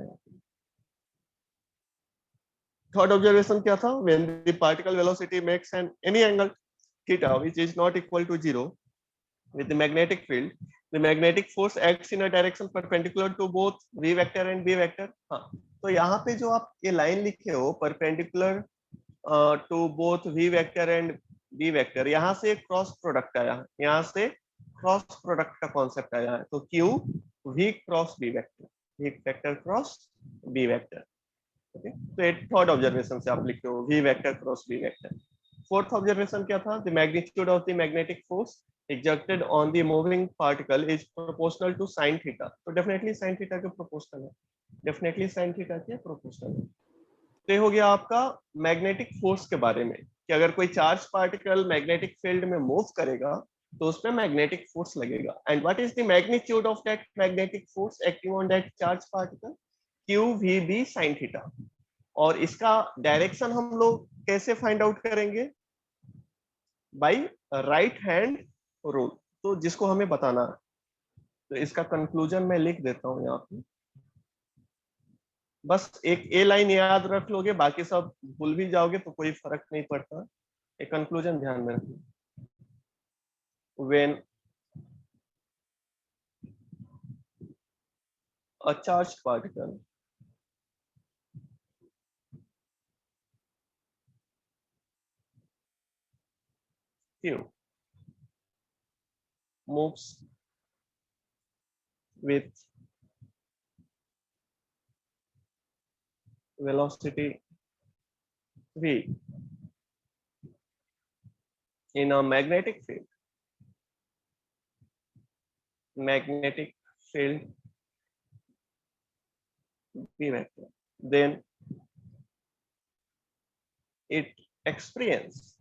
A: थर्ड ऑब्जर्वेशन क्या था? When the particle velocity makes an any angle theta which is not equal to 0 with the magnetic field, the magnetic force acts in a direction perpendicular to both v vector and b vector। हाँ, तो यहाँ पे जो आप ये लाइन लिखे हो perpendicular to both v vector and b vector, यहाँ से क्रॉस प्रोडक्ट आया है, यहाँ से क्रॉस प्रोडक्ट का कॉन्सेप्ट आया है। तो q v cross b vector, v vector cross b vector. Okay, तो ये थर्ड ऑब्जर्वेशन से आप लिखते हो v vector cross b vector. Fourth observation क्या था? The magnitude of the magnetic force exerted on the moving particle is proportional to sin theta। तो डेफिनेटली sin theta के प्रोपोर्शनल है, डेफिनेटली sin theta के प्रोपोर्शनल है। तो ये हो गया आपका मैग्नेटिक फोर्स के बारे में कि अगर कोई चार्ज पार्टिकल मैग्नेटिक फील्ड में मूव करेगा तो उसमें मैग्नेटिक फोर्स लगेगा। And what is the magnitude of that magnetic force acting on that charge particle? Q VB sin theta. और इसका डायरेक्शन हम लोग कैसे फाइंड आउट करेंगे? By right hand rule. तो जिसको हमें बताना है, तो इसका कंक्लूजन मैं लिख देता हूं यहाँ पे। बस एक ए लाइन याद रख लोगे, बाकी सब भूल भी जाओगे तो कोई फर्क नहीं पड़ता। एक कंक्लूजन ध्यान में रखना। When a charge particle Q moves with velocity v in a magnetic field v vector, then it experience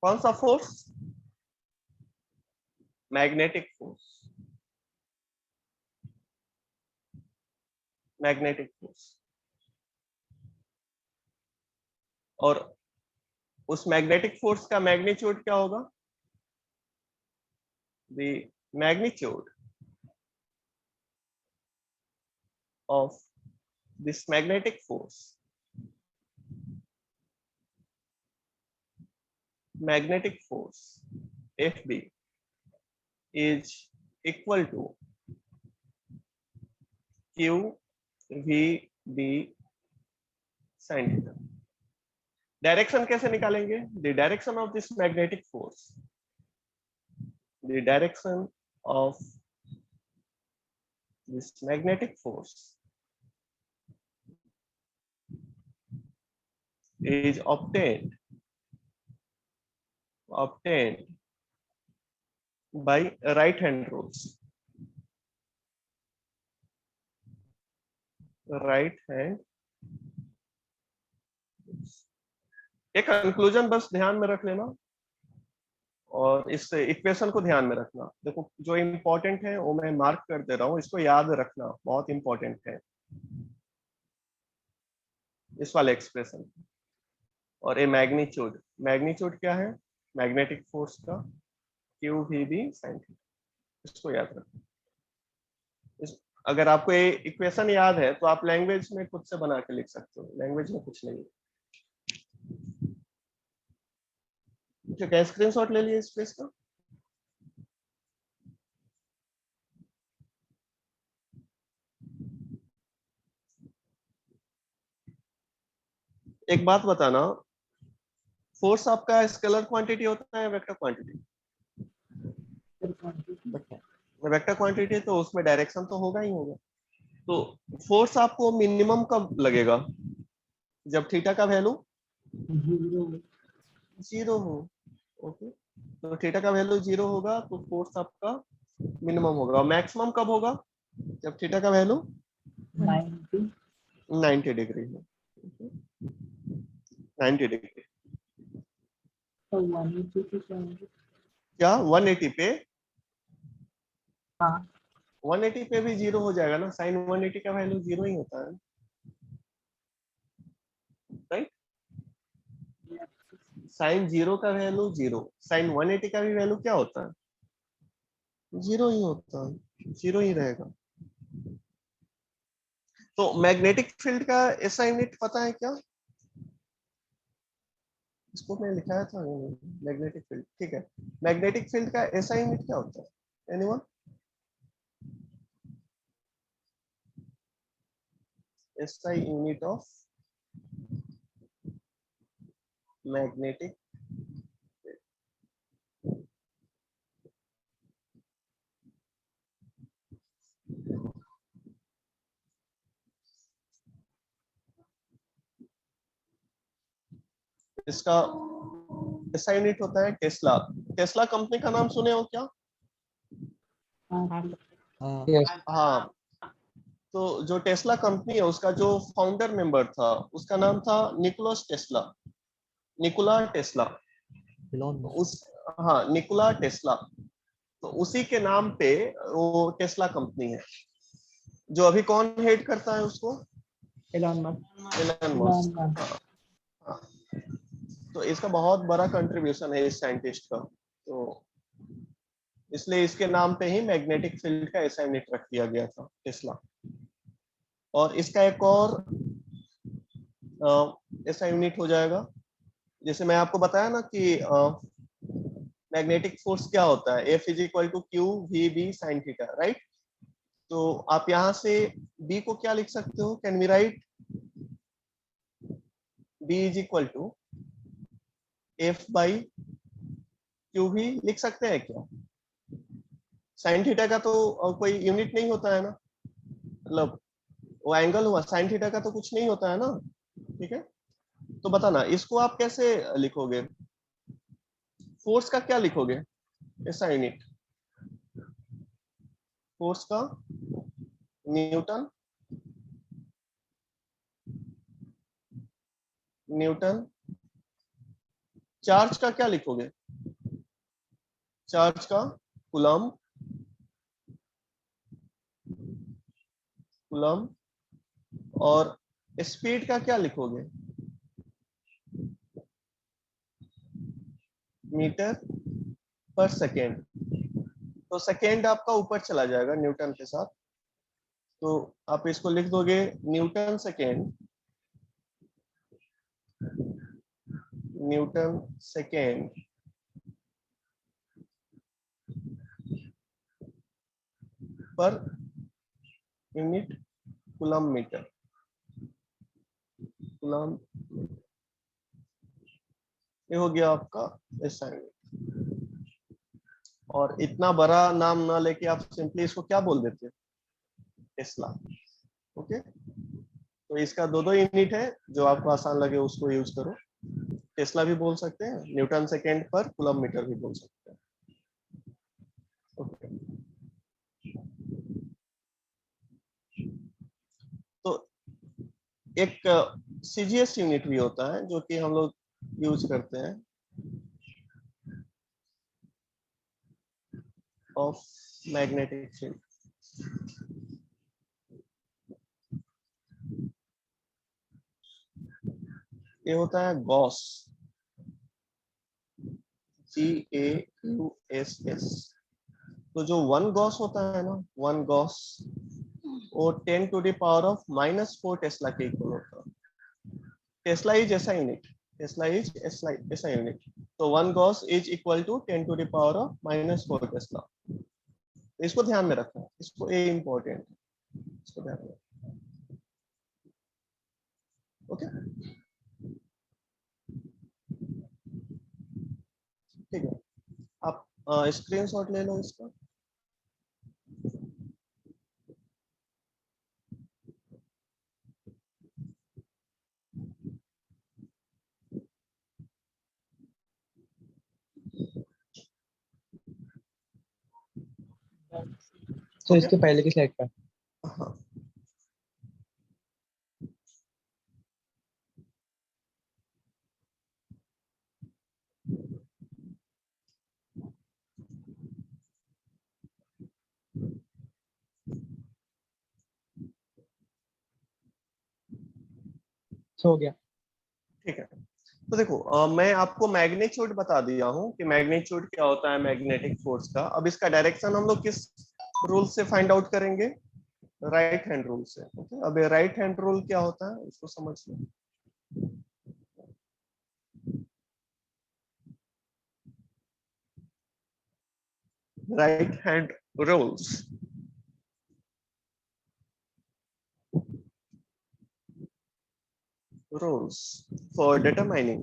A: कौन सा force? Magnetic force, magnetic force. और उस मैग्नेटिक फोर्स का मैग्नीट्यूड क्या होगा? The magnitude of this magnetic force, magnetic force FB is equal to Q VB sin theta। Direction कैसे निकालेंगे? The direction of this magnetic force, the direction of this magnetic force is obtained by right hand rules। Right hand. एक कंक्लूजन बस ध्यान में रख लेना और इस इक्वेशन को ध्यान में रखना। देखो जो इंपॉर्टेंट है वो मैं मार्क कर दे रहा हूँ, इसको याद रखना, बहुत इंपॉर्टेंट है इस वाले एक्सप्रेशन। और ये मैग्नीट्यूड, मैग्नीट्यूड क्या है? मैग्नेटिक फोर्स का Q VB sin थीटा, इसको याद रखना। अगर आपको ये इक्वेशन याद है तो आप लैंग्वेज में खुद से बना के लिख सकते हो, लैंग्वेज में कुछ नहीं। क्या स्क्रीनशॉट ले लिए इस पेज का? एक बात बताना, फोर्स आपका स्केलर क्वांटिटी होता है वेक्टर क्वांटिटी? वेक्टर क्वांटिटी तो उसमें डायरेक्शन तो होगा ही होगा। तो फोर्स आपको मिनिमम कब लगेगा? जब थीटा का वैल्यू जीरो हो। ओके, तो थीटा का वैल्यू जीरो होगा तो फोर्स आपका मिनिमम होगा। और मैक्सिमम कब होगा? जब थीटा का वैल्यू
D: 90
A: 90 डिग्री है। 90 डिग्री
D: तो 180 से 70।
A: क्या 180 पे?
D: हाँ
A: 180 पे भी जीरो हो जाएगा ना, साइन 180 का वैल्यू जीरो ही होता है, राइट? साइन जीरो का वैल्यू जीरो, साइन 180 का भी वैल्यू क्या होता है? जीरो ही होता है, जीरो ही रहेगा। तो मैग्नेटिक फील्ड का ऐसा यूनिट पता है क्या? इसको मैं लिखाया था मैग्नेटिक फील्ड, ठीक है। मैग्नेटिक फील्ड का ऐसा यूनिट क्या होता है? Anyone? SI unit of magnetic, इसका SI यूनिट होता है टेस्ला। टेस्ला कंपनी का नाम सुने हो क्या? हाँ, तो जो टेस्ला कंपनी है उसका जो फाउंडर मेंबर था उसका नाम था निकोलस टेस्ला, निकोला टेस्ला। उस, हाँ, निकोला टेस्ला। तो उसी के नाम पे वो टेस्ला कंपनी है। जो अभी कौन हेड करता है उसको?
D: Elon Musk.
A: Elon Musk. हाँ, तो इसका बहुत बड़ा कंट्रीब्यूशन है इस साइंटिस्ट का, तो इसलिए इसके नाम पे ही मैग्नेटिक फील्ड का ऐसा यूनिट रख दिया गया था, टेस्ला। और इसका एक और ऐसा यूनिट हो जाएगा, जैसे मैं आपको बताया ना कि मैग्नेटिक फोर्स क्या होता है, F is equal to Q V B sine theta, right? तो आप यहाँ से B को क्या लिख सकते हो? Can we write B is equal to F by Q भी लिख सकते हैं क्या? साइन थीटा का तो कोई यूनिट नहीं होता है ना, मतलब वो एंगल हुआ, साइन थीटा का तो कुछ नहीं होता है ना, ठीक है? तो बताना इसको आप कैसे लिखोगे? फोर्स का क्या लिखोगे ऐसा यूनिट? फोर्स का न्यूटन, न्यूटन। चार्ज का क्या लिखोगे? चार्ज का कूलम, कूलम। और स्पीड का क्या लिखोगे? मीटर पर सेकेंड। तो सेकेंड आपका ऊपर चला जाएगा न्यूटन के साथ, तो आप इसको लिख दोगे न्यूटन सेकेंड, न्यूटन सेकेंड पर यूनिट कूलम मीटर, कूलम। ये हो गया आपका असाइनमेंट। और इतना बड़ा नाम ना लेके आप सिंपली इसको क्या बोल देते? टेस्ला। ओके, तो इसका दो दो यूनिट है, जो आपको आसान लगे उसको यूज करो। टेस्ला भी बोल सकते हैं, न्यूटन सेकेंड पर कूलम मीटर भी बोल सकते हैं। ओके, तो एक CGS यूनिट भी होता है जो कि हम लोग यूज करते हैं, ऑफ मैग्नेटिक फील्ड। ये होता है गॉस, GAUSS। तो जो वन गॉस होता है ना, वन गॉस, वो 10 to the power of -4 tesla के इक्वल होता है। Tesla is SI unit, tesla is SI unit. तो one gauss is equal to 10 to the power of -4 tesla. इसको ध्यान में रखना, इसको ये इंपॉर्टेंट है, इसको ध्यान में। ओके, ठीक है। आप स्क्रीनशॉट ले लो इसका।
D: तो
A: Okay?
D: इसके पहले की स्लाइड पर
A: हाँ,
D: हो गया।
A: ठीक है। तो देखो मैं आपको मैग्नीट्यूड बता दिया हूँ कि मैग्नीट्यूड क्या होता है मैग्नेटिक फोर्स का। अब इसका डायरेक्शन हम लोग किस रूल से फाइंड आउट करेंगे? राइट हैंड रूल से। ओके, अब ये राइट हैंड रूल क्या होता है उसको समझ लो। Right hand rules rules for determining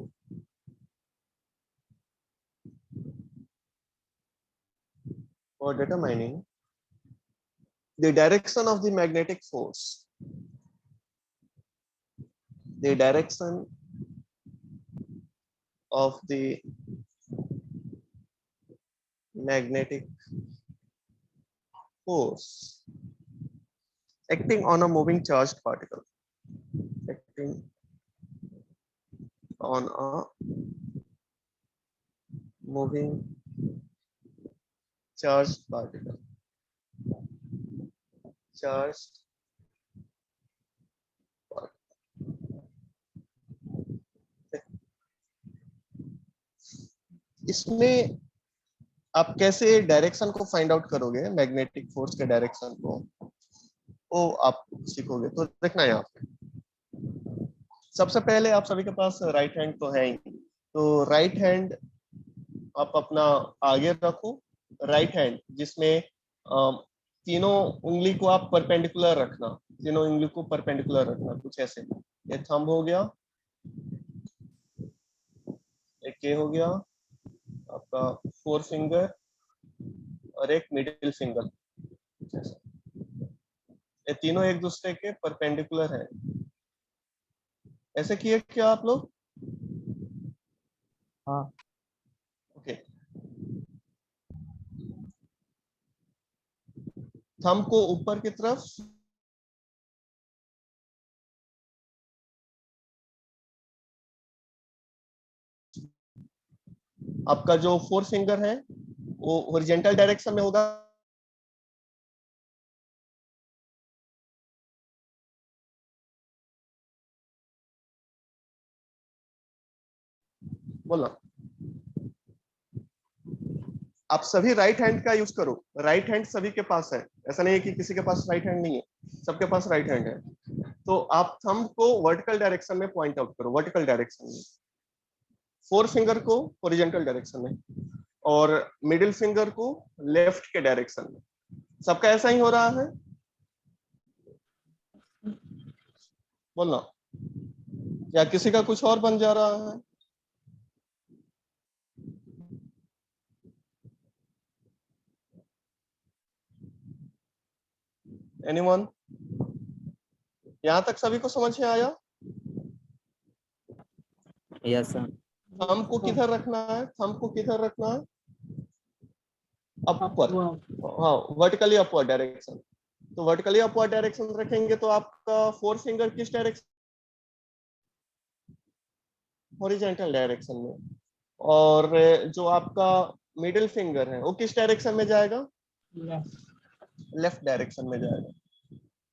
A: the direction of the magnetic force, the direction of the magnetic force acting on a moving charged particle, acting on a moving charged particle, charged particle. इसमें आप कैसे डायरेक्शन को फाइंड आउट करोगे, मैग्नेटिक फोर्स के डायरेक्शन को, वो आप सीखोगे। तो देखना यहाँ पे सबसे पहले आप सभी के पास राइट हैंड तो है ही, तो राइट हैंड आप अपना आगे रखो। राइट हैंड जिसमें तीनों उंगली को आप परपेंडिकुलर रखना, तीनों उंगली को परपेंडिकुलर रखना, कुछ ऐसे। ये थंब हो गया, एक ये हो गया आपका फोर फिंगर, और एक मिडिल फिंगर। ये तीनों एक दूसरे के परपेंडिकुलर है। ऐसे किए क्या आप लोग?
D: हाँ।
A: ओके, थंब को ऊपर की तरफ, आपका जो फोर फिंगर है वो हॉरिजॉन्टल डायरेक्शन में होगा, बोला। आप सभी राइट हैंड का यूज करो, राइट हैंड सभी के पास है, ऐसा नहीं है कि किसी के पास राइट हैंड नहीं है, सबके पास राइट हैंड है। तो आप थंब को वर्टिकल डायरेक्शन में पॉइंट आउट करो, वर्टिकल डायरेक्शन में, फोर फिंगर को हॉरिजॉन्टल डायरेक्शन में, और मिडिल फिंगर को लेफ्ट के डायरेक्शन में। सबका ऐसा ही हो रहा है, बोलना, या किसी का कुछ और बन जा रहा है? एनीवन? यहां तक सभी को समझ में आया?
B: Yes sir.
A: थंब को किधर रखना है, थंब को किधर रखना है? अपर, हाँ, वर्टिकली अपवर्ड डायरेक्शन। तो वर्टिकली अपवर्ड डायरेक्शन रखेंगे तो आपका फोर फिंगर किस डायरेक्शन? हॉरिजॉन्टल डायरेक्शन में। और जो आपका मिडिल फिंगर है वो किस डायरेक्शन में जाएगा? लेफ्ट डायरेक्शन में जाएगा।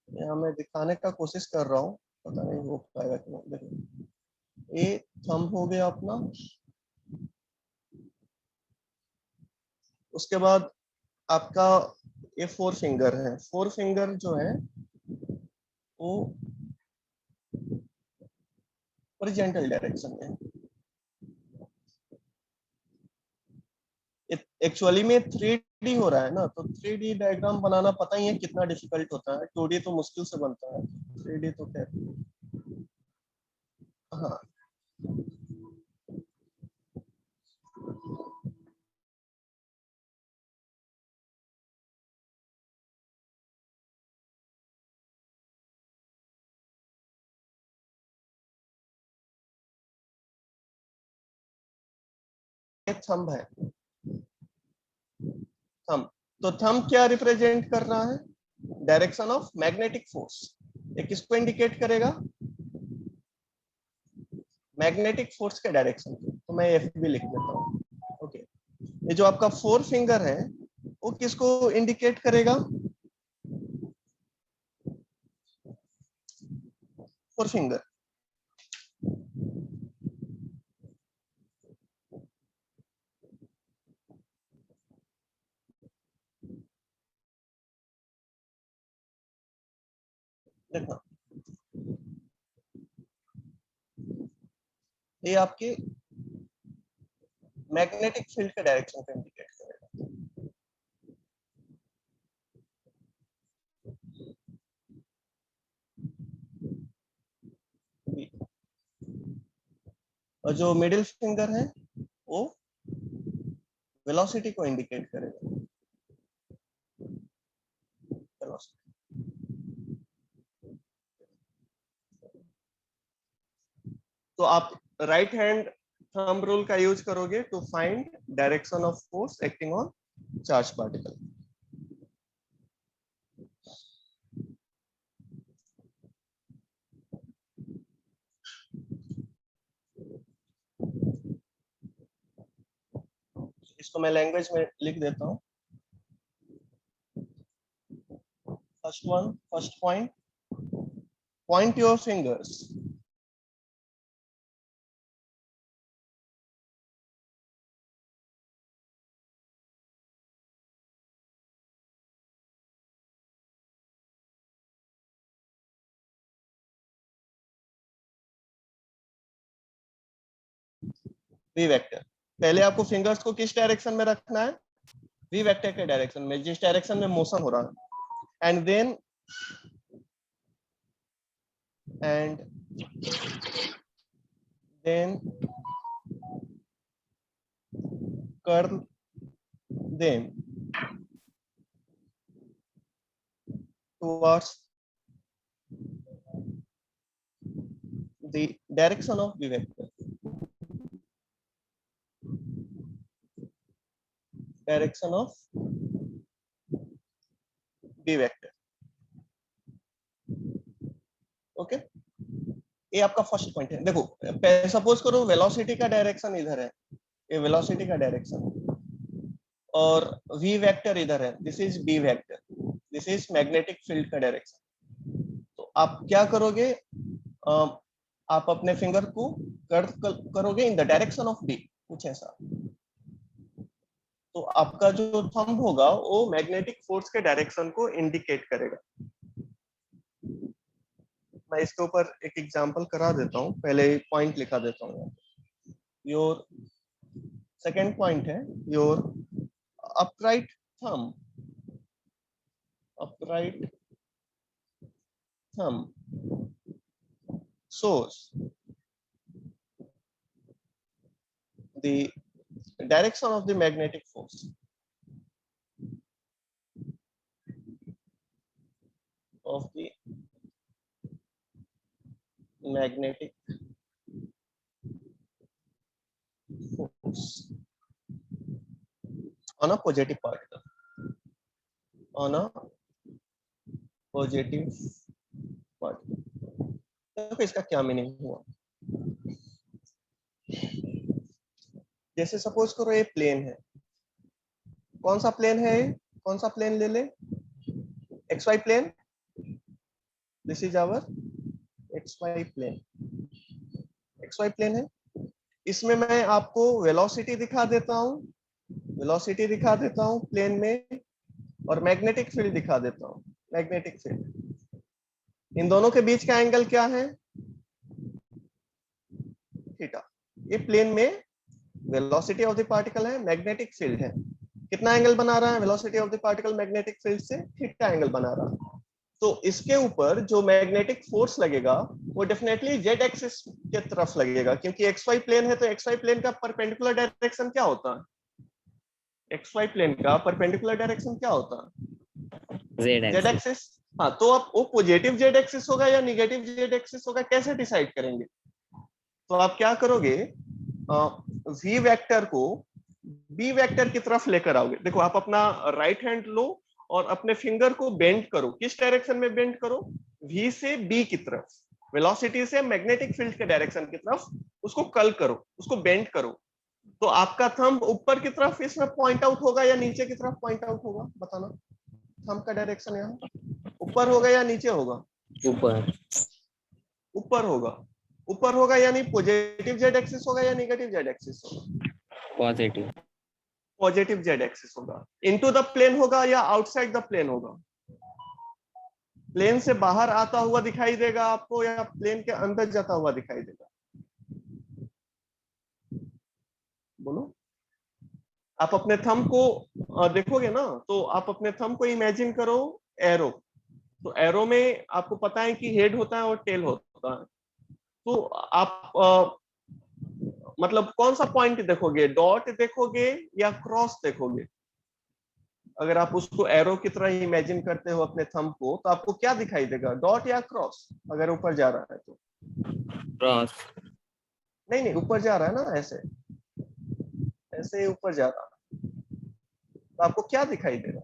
A: यहाँ मैं दिखाने का कोशिश कर रहा हूँ, पता नहीं हो पाएगा कि नहीं। देखिए, ये थंब हो गया अपना, उसके बाद आपका ये फोर फिंगर है, फोर फिंगर जो है वो हॉरिजॉन्टल डायरेक्शन में। एक्चुअली में 3D हो रहा है ना, तो 3D डायग्राम बनाना पता ही है कितना डिफिकल्ट होता है। 2D तो मुश्किल से बनता है, 3D तो खैर। हाँ, ये थंब है, थंब। तो थंब क्या रिप्रेजेंट कर रहा है? Direction of magnetic force. ये किसको इंडिकेट करेगा? मैग्नेटिक फोर्स के डायरेक्शन को। तो मैं एफ भी लिख देता हूँ। ओके, ये जो आपका 4 फिंगर है वो किसको इंडिकेट करेगा? 4 फिंगर देखना, ये आपके मैग्नेटिक फील्ड के डायरेक्शन को इंडिकेट करेगा। और जो मिडिल फिंगर है वो वेलोसिटी को इंडिकेट करेगा। वेलोसिटी। तो आप राइट हैंड थंब रूल का यूज करोगे to find direction of force acting on charge particle. इसको मैं लैंग्वेज में लिख देता हूँ। First point your fingers V vector. पहले आपको फिंगर्स को किस डायरेक्शन में रखना है? वी वेक्टर के डायरेक्शन में, जिस डायरेक्शन में मोशन हो रहा है। And then curl them towards the direction of the vector. Direction of the vector. Okay, ये आपका फर्स्ट पॉइंट है। देखो, सपोज करो वेलोसिटी का डायरेक्शन इधर है, ये वेलोसिटी का डायरेक्शन, और v वेक्टर इधर है, this is b vector, this is magnetic field का डायरेक्शन। तो आप क्या करोगे? आप अपने फिंगर को कर्व करोगे in the direction of b, कुछ ऐसा। तो आपका जो थंब होगा वो मैग्नेटिक फोर्स के डायरेक्शन को इंडिकेट करेगा। मैं इसके ऊपर एक एग्जांपल करा देता हूँ, पहले पॉइंट लिखा देता हूँ। योर सेकंड पॉइंट है your upright thumb shows the direction of the magnetic force of the magnetic force on a positive particle, on a positive particle। देखो इसका क्या मीनिंग हुआ। जैसे सपोज करो ये प्लेन है, कौन सा प्लेन है? कौन सा प्लेन ले ले? XY plane. This is our XY plane. XY plane है, इसमें मैं आपको वेलोसिटी दिखा देता हूँ प्लेन में, और मैग्नेटिक फील्ड दिखा देता हूँ, मैग्नेटिक फील्ड। इन दोनों के बीच का एंगल क्या है? थीटा। ये प्लेन में वेलोसिटी ऑफ द पार्टिकल है, मैग्नेटिक फील्ड है। कितना एंगल बना रहा है velocity of the particle magnetic field से? थीटा एंगल बना रहा है। तो इसके ऊपर जो मैग्नेटिक फोर्स लगेगा वो डेफिनेटली जेड एक्सिस के तरफ लगेगा, क्योंकि XY प्लेन है। तो XY प्लेन का परपेंडिकुलर डायरेक्शन क्या होता है? XY प्लेन का परपेंडिकुलर डायरेक्शन क्या होता है? Z axis. हाँ, तो आप वो पॉजिटिव जेड एक्सिस होगा या निगेटिव जेड एक्सिस होगा, कैसे डिसाइड करेंगे? तो आप क्या करोगे? v वेक्टर को बी वेक्टर की तरफ लेकर आओगे। देखो आप अपना राइट हैंड लो और अपने फिंगर को बेंड करो। किस डायरेक्शन में बेंड करो? वी से बी की तरफ, वेलोसिटी से मैग्नेटिक फील्ड के डायरेक्शन की तरफ उसको कल करो, उसको बेंड करो। तो आपका थंब ऊपर की तरफ इसमें पॉइंट आउट होगा या नीचे की तरफ पॉइंट आउट होगा? बताना। थंब का डायरेक्शन यहाँ ऊपर होगा या नीचे होगा?
E: ऊपर।
A: ऊपर होगा। ऊपर होगा यानी पॉजिटिव जेड एक्सिस होगा या नेगेटिव जेड एक्सिस होगा?
E: पॉजिटिव।
A: पॉजिटिव जेड एक्सिस होगा। इनटू द प्लेन होगा या आउटसाइड द प्लेन होगा? प्लेन से बाहर आता हुआ दिखाई देगा आपको या प्लेन के अंदर जाता हुआ दिखाई देगा? बोलो। आप अपने थंब को देखोगे ना, तो आप अपने थंब को इमेजिन करो एरो। तो एरो में आपको पता है कि हेड होता है और टेल होता है। तो आप मतलब कौन सा पॉइंट देखोगे? डॉट देखोगे या क्रॉस देखोगे? अगर आप उसको एरो की तरह इमेजिन करते हो अपने थंब को, तो आपको क्या दिखाई देगा? डॉट या क्रॉस? अगर ऊपर जा रहा है तो
E: क्रॉस।
A: नहीं नहीं, ऊपर जा रहा है ना, ऐसे ऐसे ऊपर जा रहा है, तो आपको क्या दिखाई देगा?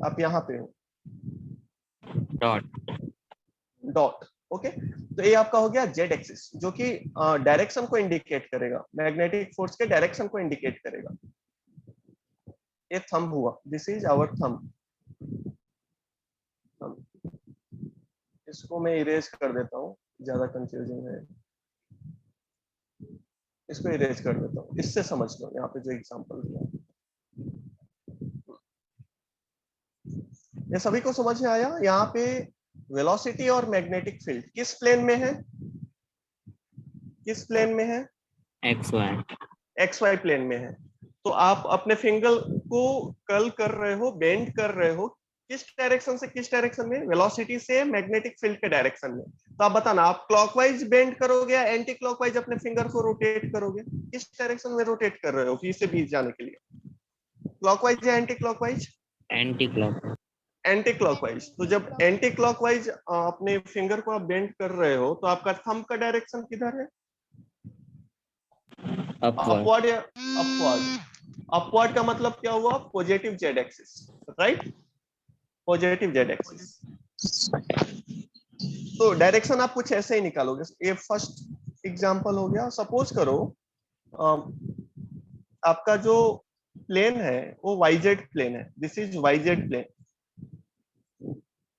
A: आप यहाँ पे हो,
E: डॉट।
A: डॉट। ओके, तो ये आपका हो गया जेड एक्सिस, जो कि डायरेक्शन को इंडिकेट करेगा, मैग्नेटिक फोर्स के डायरेक्शन को इंडिकेट करेगा। ये थंब हुआ, दिस इज आवर थंब। इसको मैं इरेज कर देता हूँ, ज्यादा कंफ्यूजिंग है, इसको इरेज कर देता हूँ, इससे समझ लो यहाँ पे जो एग्जांपल दिया। ये सभी को समझ में आया? यहाँ पे वेलोसिटी और मैग्नेटिक फील्ड किस प्लेन में है? किस प्लेन में है?
E: X Y.
A: X Y plane में है। तो आप अपने फिंगर को कर्ल कर रहे हो, बेंड कर रहे हो, किस डायरेक्शन से किस डायरेक्शन में? वेलोसिटी से मैग्नेटिक फील्ड के डायरेक्शन में। तो आप बताना, आप क्लॉकवाइज बेंड करोगे या एंटी क्लॉकवाइज अपने फिंगर को रोटेट करोगे? किस डायरेक्शन में रोटेट कर रहे हो बी से बी जाने के लिए? क्लॉकवाइज या anti clockwise?
E: Anti clock.
A: Anti clockwise. तो जब एंटी क्लॉकवाइज अपने फिंगर को आप बेंड कर रहे हो, तो आपका थंब का डायरेक्शन किधर है?
E: अपवर्ड।
A: अपवर्ड या अपवर्ड? अपवर्ड का मतलब क्या हुआ? Positive Z axis, right? Positive Z axis. तो डायरेक्शन आप कुछ ऐसे ही निकालोगे। ये फर्स्ट एग्जांपल हो गया। सपोज करो आपका जो प्लेन है वो वाईजेड प्लेन है। This is YZ plane,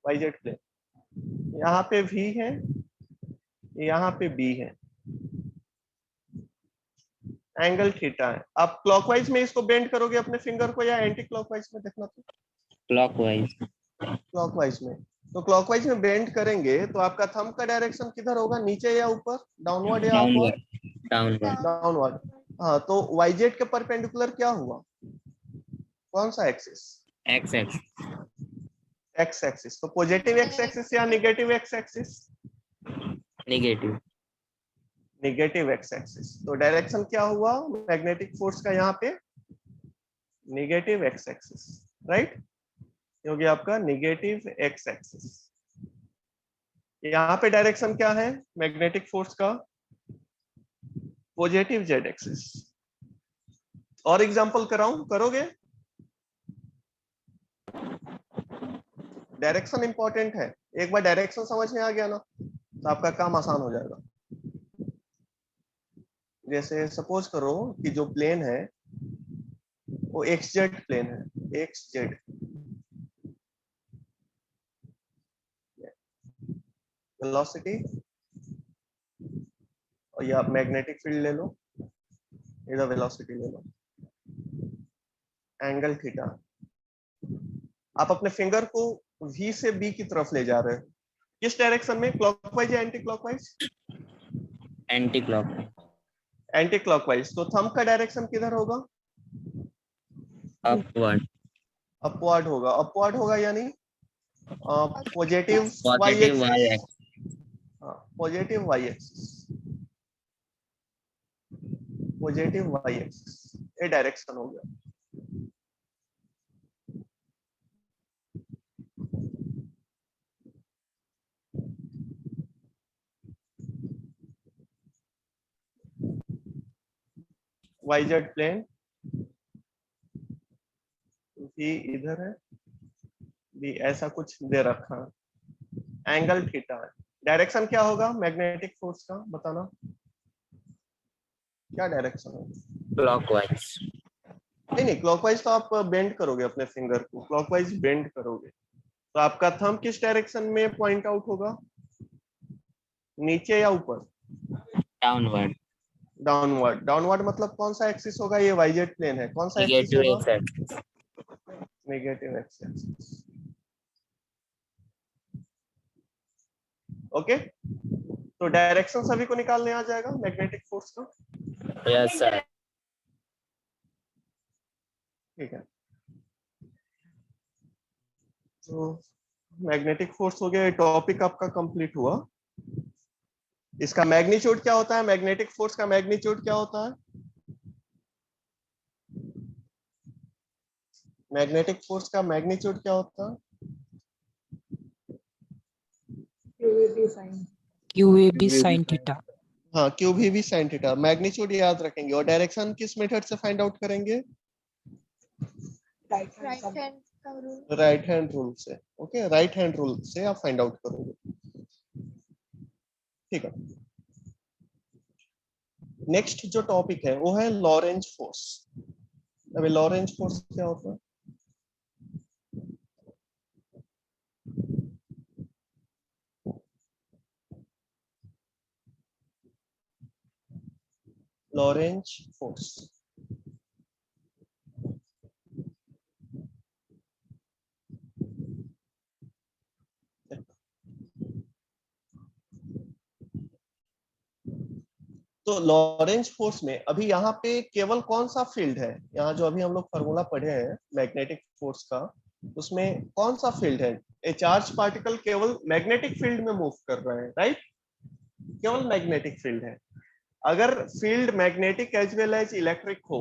A: YZ plane. यहाँ पे V है, यहाँ पे B है, एंगल थीटा है। आप क्लॉकवाइज में इसको बेंड करोगे अपने फिंगर को या एंटी क्लॉकवाइज में? देखना तो
E: क्लॉकवाइज।
A: क्लॉकवाइज में। तो क्लॉकवाइज में बेंड करेंगे तो आपका थंब का डायरेक्शन किधर होगा? नीचे या ऊपर? डाउनवर्ड या अपवर्ड?
E: डाउनवर्ड। डाउनवर्ड।
A: डाउनवर्ड। हाँ, तो वाईजेड के परपेंडिकुलर क्या हुआ? कौन सा axis?
E: X x.
A: X axis. तो पॉजिटिव एक्स एक्सिस या negative x axis?
E: Negative.
A: Negative x axis. तो डायरेक्शन क्या हुआ मैग्नेटिक फोर्स का यहाँ पे? Negative x axis, right? क्योंकि आपका नेगेटिव एक्स एक्सिस। यहाँ पे डायरेक्शन क्या है मैग्नेटिक फोर्स का? Positive Z axis. और एग्जांपल कराऊं? करोगे? डायरेक्शन इंपॉर्टेंट है। एक बार डायरेक्शन समझ में आ गया ना, तो आपका काम आसान हो जाएगा। जैसे सपोज करो कि जो प्लेन है वो एक्स जेड प्लेन है, एक्स जेड। वेलोसिटी और या मैग्नेटिक फील्ड ले लो, इधर वेलोसिटी ले लो, एंगल थीटा। आप अपने फिंगर को V से B की तरफ ले जा रहे हो, किस डायरेक्शन में? क्लॉकवाइज या anti clockwise?
E: Anti clock.
A: Anti clockwise. तो थंब का डायरेक्शन किधर होगा?
E: अपवर्ड।
A: अपवर्ड होगा। अपवर्ड होगा यानी positive Y
E: positive Y
A: axis.
E: X.
A: Positive Y axis, positive Y axis, ये डायरेक्शन हो गया। YZ प्लेन, V इधर है, V ऐसा कुछ दे रखा है, एंगल थीटा है। डायरेक्शन क्या होगा मैग्नेटिक फोर्स का, बताना क्या डायरेक्शन है?
E: Clockwise.
A: नहीं, क्लॉकवाइज तो आप बेंड करोगे अपने फिंगर को, क्लॉकवाइज बेंड करोगे तो आपका थंब किस डायरेक्शन में पॉइंट आउट होगा, नीचे या ऊपर?
E: Downward.
A: डाउनवर्ड। डाउनवर्ड मतलब कौन सा एक्सिस होगा, ये वाईजेड प्लेन है, कौन सा एक्सिस
E: Negative
A: होगा?
E: x-axis.
A: Negative axis. ओके, तो डायरेक्शन सभी को निकालने आ जाएगा मैग्नेटिक फोर्स का।
E: Yes, sir.
A: ठीक है, तो मैग्नेटिक फोर्स हो गया, टॉपिक आपका कंप्लीट हुआ। इसका मैग्नीट्यूड क्या होता है, मैग्नेटिक फोर्स का मैग्नीट्यूड क्या होता है? मैग्नेटिक फोर्स का मैग्नीट्यूड क्या होता है?
D: QAB sin theta।
A: हाँ, क्यू भी साइन थीटा, मैग्नीट्यूड याद रखेंगे। और डायरेक्शन किस मेथड से फाइंड आउट करेंगे?
C: राइट हैंड का रूल।
A: राइट हैंड रूल से। ओके, राइट हैंड रूल से आप फाइंड आउट करोगे। ठीक है, नेक्स्ट जो टॉपिक है वो है लॉरेंज फोर्स। अभी लॉरेंज फोर्स क्या होता है? लॉरेंज फोर्स तो लॉरेंज फोर्स में अभी यहाँ पे केवल कौन सा फील्ड है, यहाँ जो अभी हम लोग फॉर्मूला पढ़े हैं मैग्नेटिक फोर्स का, उसमें कौन सा फील्ड है? ए चार्ज पार्टिकल केवल मैग्नेटिक फील्ड में मूव कर रहे हैं, राइट? केवल मैग्नेटिक फील्ड है। अगर field magnetic as well as electric हो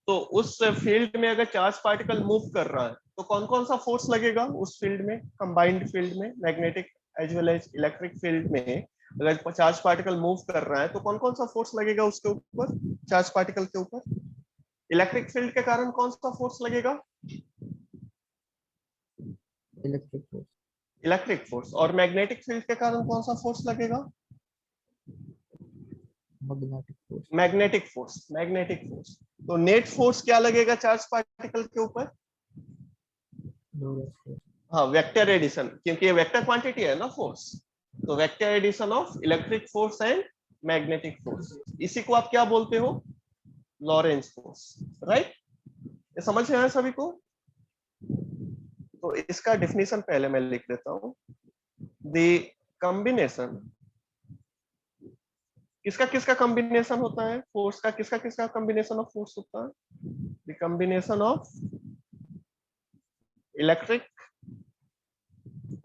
A: तो उस फील्ड में अगर चार्ज पार्टिकल मूव कर रहा है तो कौन कौन सा फोर्स लगेगा उस फील्ड में, कंबाइंड फील्ड में, magnetic as well as electric field में अगर चार्ज पार्टिकल मूव कर रहा है तो कौन कौन सा फोर्स लगेगा उसके ऊपर, चार्ज पार्टिकल के ऊपर? इलेक्ट्रिक फील्ड के कारण कौन सा फोर्स लगेगा?
D: Electric force.
A: Electric force. और मैग्नेटिक फील्ड के कारण कौन सा फोर्स लगेगा?
D: Magnetic force.
A: Magnetic force. Magnetic force. तो नेट फोर्स क्या लगेगा चार्ज पार्टिकल के ऊपर?
D: Lorentz force.
A: हाँ, वेक्टर एडिशन, क्योंकि ये वेक्टर क्वांटिटी है ना फोर्स, तो vector addition of electric force and magnetic force, इसी को आप क्या बोलते हो? Lorentz force, right? ये समझ में आया सभी को? तो इसका डेफिनेशन पहले मैं लिख देता हूं। द कॉम्बिनेशन, किसका किसका कॉम्बिनेशन होता है फोर्स का, किसका किसका कॉम्बिनेशन ऑफ फोर्स होता है? The combination of electric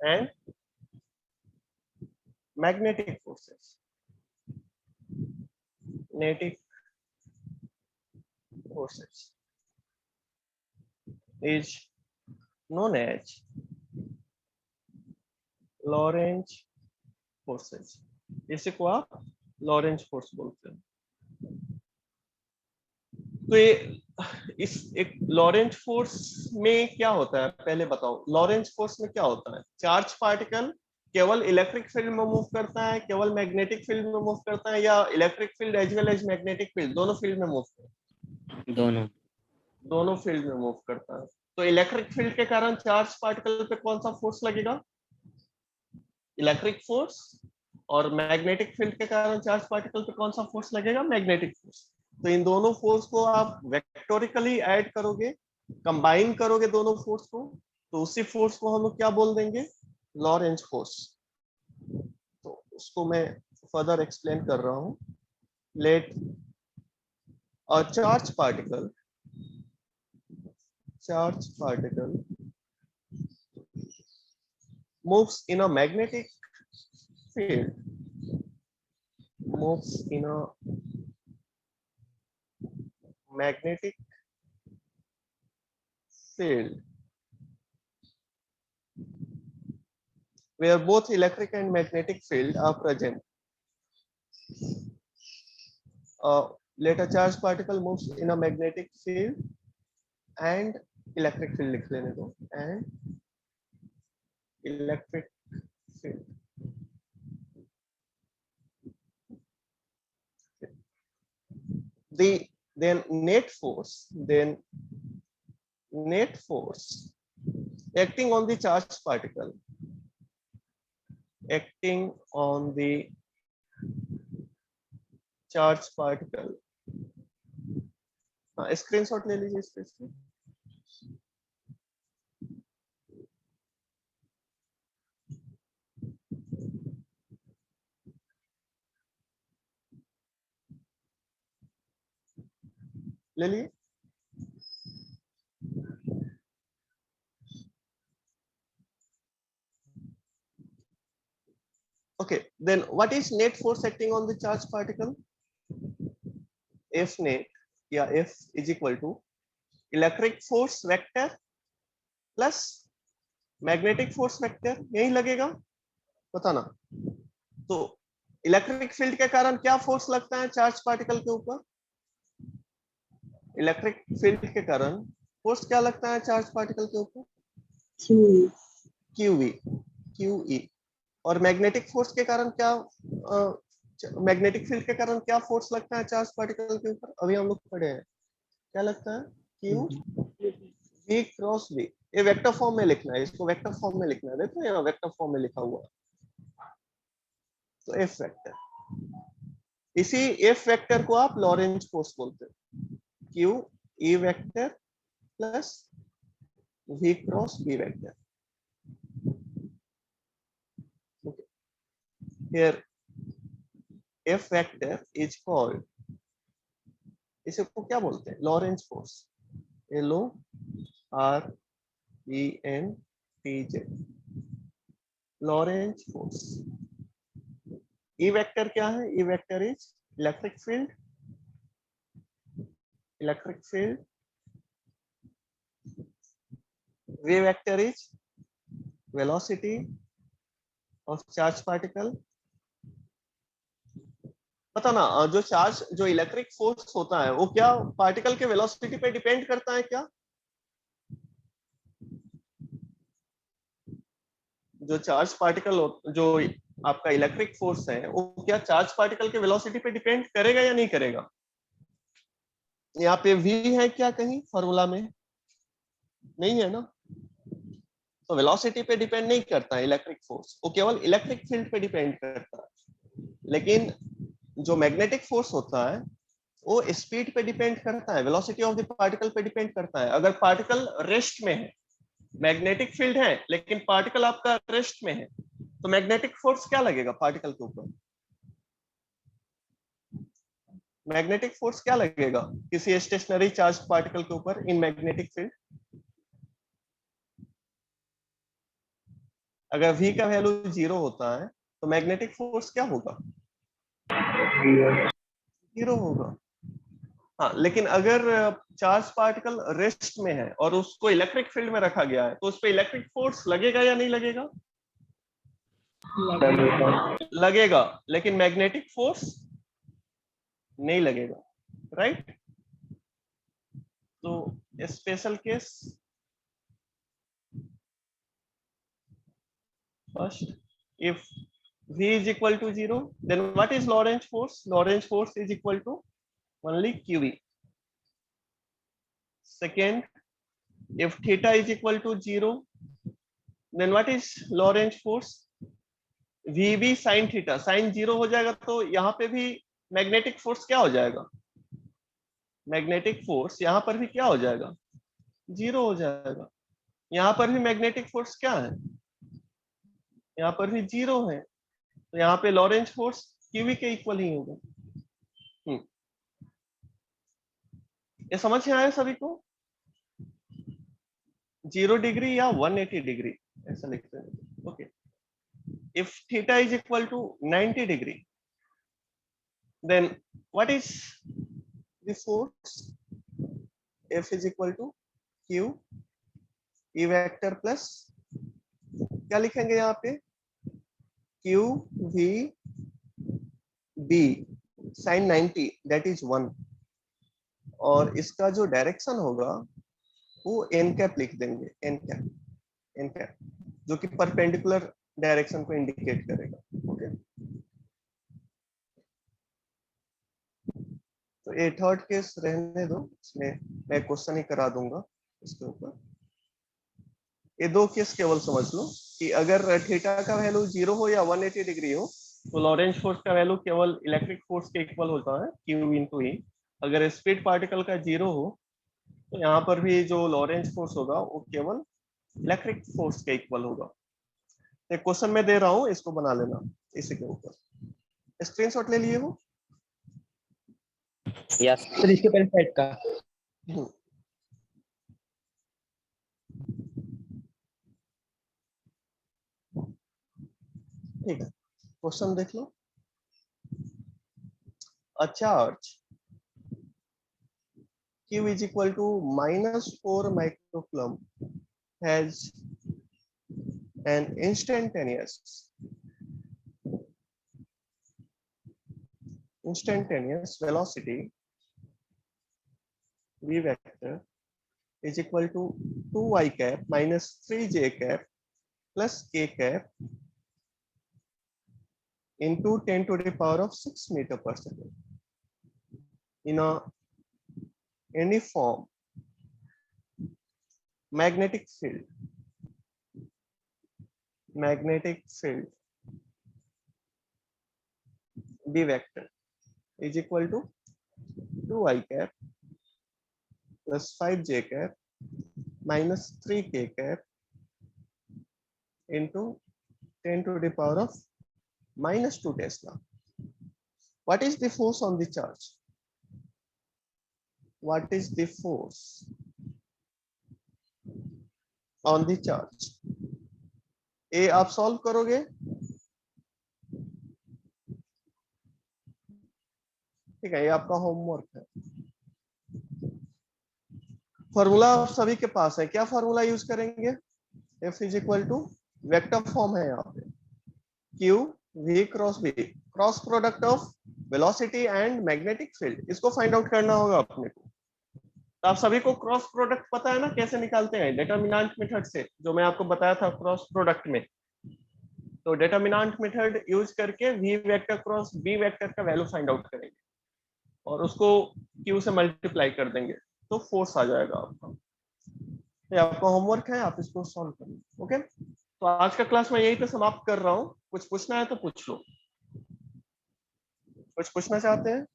A: and magnetic forces, magnetic forces is known as Lorentz forces। इसे को आप लॉरेंज फोर्स बोलते हैं। तो ये इस एक लॉरेंज फोर्स में क्या होता है पहले बताओ, लॉरेंज फोर्स में क्या होता है? चार्ज पार्टिकल केवल इलेक्ट्रिक फील्ड में मूव करता है, केवल मैग्नेटिक फील्ड में मूव करता है, या electric field as well as magnetic field दोनों फील्ड में मूव करता है?
E: दोनों।
A: दोनों फील्ड में मूव करता है। तो इलेक्ट्रिक फील्ड के कारण चार्ज पार्टिकल पे कौन सा फोर्स लगेगा? Electric force. और मैग्नेटिक फील्ड के कारण चार्ज पार्टिकल पे कौन सा फोर्स लगेगा? Magnetic force. तो इन दोनों फोर्स को आप वेक्टोरिकली ऐड करोगे, कंबाइन करोगे दोनों फोर्स को, तो उसी फोर्स को हम लोग क्या बोल देंगे? Lorentz force. तो उसको मैं फर्दर एक्सप्लेन कर रहा हूं। Let a charge particle moves in a magnetic field, moves in a magnetic field where both electric and magnetic field are present. Let a charged particle moves in a magnetic field and electric field लिख लेने दो, and electric field then net force acting on the charged particle, acting on the charged particle. Screenshot ले लीजिए इस पे से। ले लिए? Okay, then what is net force acting on the charged particle? F net या F is equal to electric force vector plus magnetic force vector, यही लगेगा, बताना। तो इलेक्ट्रिक फील्ड के कारण क्या फोर्स लगता है चार्ज पार्टिकल के ऊपर? इलेक्ट्रिक फील्ड के कारण फोर्स क्या लगता है चार्ज पार्टिकल के ऊपर? QE। और मैग्नेटिक फोर्स के कारण क्या, मैग्नेटिक फील्ड के कारण क्या फोर्स लगता है चार्ज पार्टिकल के ऊपर? अभी हम लोग पढ़े हैं, क्या लगता है? Q V cross V। ये वेक्टर फॉर्म में लिखना है, इसको वेक्टर फॉर्म में लिखना है। देखो यहाँ वेक्टर फॉर्म में लिखा हुआ है, तो F वेक्टर। इसी F वेक्टर को आप लॉरेंज फोर्स बोलते हैं। Q E vector plus V cross V vector. Here F vector is called, इसे को क्या बोलते हैं? Lorentz force. LORENTZ, Lorentz force. E vector क्या है? E vector is electric field, V vector is velocity of charge particle. पता ना, जो चार्ज, जो इलेक्ट्रिक फोर्स होता है वो क्या पार्टिकल के वेलोसिटी पे डिपेंड करता है क्या? जो चार्ज पार्टिकल, जो आपका इलेक्ट्रिक फोर्स है, वो क्या चार्ज पार्टिकल के वेलोसिटी पे डिपेंड करेगा या नहीं करेगा? यहाँ पे V है क्या कहीं फॉर्मूला में? नहीं है ना, तो वेलोसिटी पे डिपेंड नहीं करता है इलेक्ट्रिक फोर्स, वो केवल इलेक्ट्रिक फील्ड पे डिपेंड करता है। लेकिन जो मैग्नेटिक फोर्स होता है वो स्पीड पे डिपेंड करता है, वेलोसिटी ऑफ द पार्टिकल पे डिपेंड करता है। अगर पार्टिकल रेस्ट में है, मैग्नेटिक फील्ड है लेकिन पार्टिकल आपका रेस्ट में है, तो मैग्नेटिक फोर्स क्या लगेगा पार्टिकल के ऊपर? मैग्नेटिक फोर्स क्या लगेगा किसी स्टेशनरी चार्ज पार्टिकल के ऊपर इन मैग्नेटिक फील्ड? अगर V का वैल्यू 0 होता है तो मैग्नेटिक फोर्स क्या होगा? 0 होगा। हाँ, लेकिन अगर चार्ज पार्टिकल रेस्ट में है और उसको इलेक्ट्रिक फील्ड में रखा गया है, तो उस पर इलेक्ट्रिक फोर्स लगेगा या नहीं लगेगा? लगेगा, लेकिन मैग्नेटिक फोर्स नहीं लगेगा, राइट? तो special case first, if V is equal to 0, then what is Lorentz force? Lorentz force is equal to only QE. Second, if theta is equal to 0, then what is Lorentz force? VB sin theta, sin 0 हो जाएगा तो यहाँ पे भी मैग्नेटिक फोर्स क्या हो जाएगा? मैग्नेटिक फोर्स यहाँ पर भी क्या हो जाएगा? 0 हो जाएगा। यहाँ पर भी मैग्नेटिक फोर्स क्या है? यहाँ पर भी 0 है, तो यहाँ पे लॉरेंज फोर्स QE के इक्वल ही होगा। ये समझ में आया सभी को? 0 डिग्री या 180 डिग्री ऐसा लिखते हैं। Okay, if theta is equal to 90 degree, then what is the force? F is equal to Q E vector plus क्या लिखेंगे यहाँ पे? Q V B sin 90, that is 1। और इसका जो डायरेक्शन होगा वो एन कैप लिख देंगे, एन कैप जो कि परपेंडिकुलर डायरेक्शन को इंडिकेट करेगा। ओके, तो ये थर्ड केस रहने दो, इसमें मैं क्वेश्चन ही करा दूंगा इसके ऊपर। ये दो केस केवल समझ लो कि अगर थीटा का वैल्यू 0 हो या 180 डिग्री हो तो लॉरेंज फोर्स का वैल्यू केवल इलेक्ट्रिक फोर्स के इक्वल होता है, Q इंटू ई। अगर स्पीड पार्टिकल का 0 हो तो यहाँ पर भी जो लॉरेंज फोर्स होगा वो केवल इलेक्ट्रिक फोर्स के इक्वल होगा। एक क्वेश्चन मैं दे रहा हूँ, इसको बना लेना इसी के ऊपर। स्क्रीनशॉट ले लिए हो?
E: Yes.
F: सर इसके पहले साइड का
A: ठीक है, क्वेश्चन देख लो। A charge Q is equal to -4 microcoulomb has an instantaneous velocity v vector is equal to 2y cap minus 3j cap plus k cap into 10 to the power of 6 meter per second in a uniform magnetic field B vector is equal to 2i cap plus 5j cap minus 3k cap into 10 to the power of minus 2 Tesla. What is the force on the charge? What is the force on the charge? ये आप सॉल्व करोगे? ठीक है, ये आपका होमवर्क है। फॉर्मूला आप सभी के पास है, क्या फॉर्मूला यूज करेंगे? F is equal to vector form है यहाँ पे, Q V cross V, cross product of velocity and magnetic field. इसको फाइंड आउट करना होगा अपने को। तो आप सभी को क्रॉस प्रोडक्ट पता है ना कैसे निकालते हैं? डिटरमिनेंट मेथड से, जो मैं आपको बताया था क्रॉस प्रोडक्ट में। तो डिटरमिनेंट मेथड यूज करके V vector cross B vector का वैल्यू फाइंड आउट करेंगे और उसको Q से मल्टीप्लाई कर देंगे तो फोर्स आ जाएगा आपका। ये आपका होमवर्क है, आप इसको सॉल्व करेंगे। ओके, तो आज का क्लास मैं यहीं पे समाप्त कर रहा हूँ। कुछ पूछना है तो पूछ लो। कुछ पूछना चाहते हैं?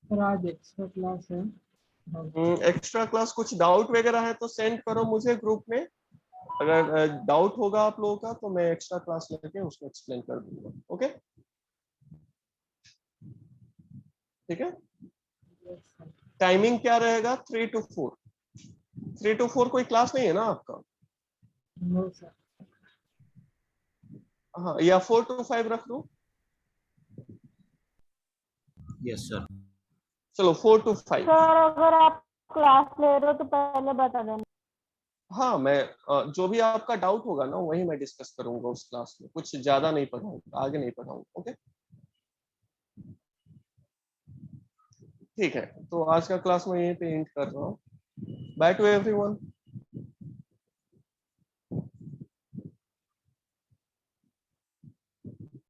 B: सर आज एक्स्ट्रा क्लास है।
A: एक्स्ट्रा क्लास कुछ डाउट वगैरह है तो सेंड करो मुझे ग्रुप में। अगर डाउट होगा आप लोगों का तो मैं एक्स्ट्रा क्लास लेके उसको एक्सप्लेन कर दूंगा। ओके, ठीक है। टाइमिंग क्या रहेगा? 3 to 4। 3 to 4 कोई क्लास नहीं है ना आपका?
B: No sir.
A: हाँ, या 4 to 5 रख दो।
G: Yes sir.
A: चलो 4 to 5।
C: सर अगर आप क्लास ले रहे हो तो पहले बता देना।
A: हाँ, मैं जो भी आपका डाउट होगा ना वही मैं डिस्कस करूंगा उस क्लास में। कुछ ज्यादा नहीं पढ़ाऊंगा, आगे नहीं पढ़ाऊंगा। ओके, ठीक है। तो आज का क्लास मैं यहीं पे एंड कर रहा हूँ। By two everyone.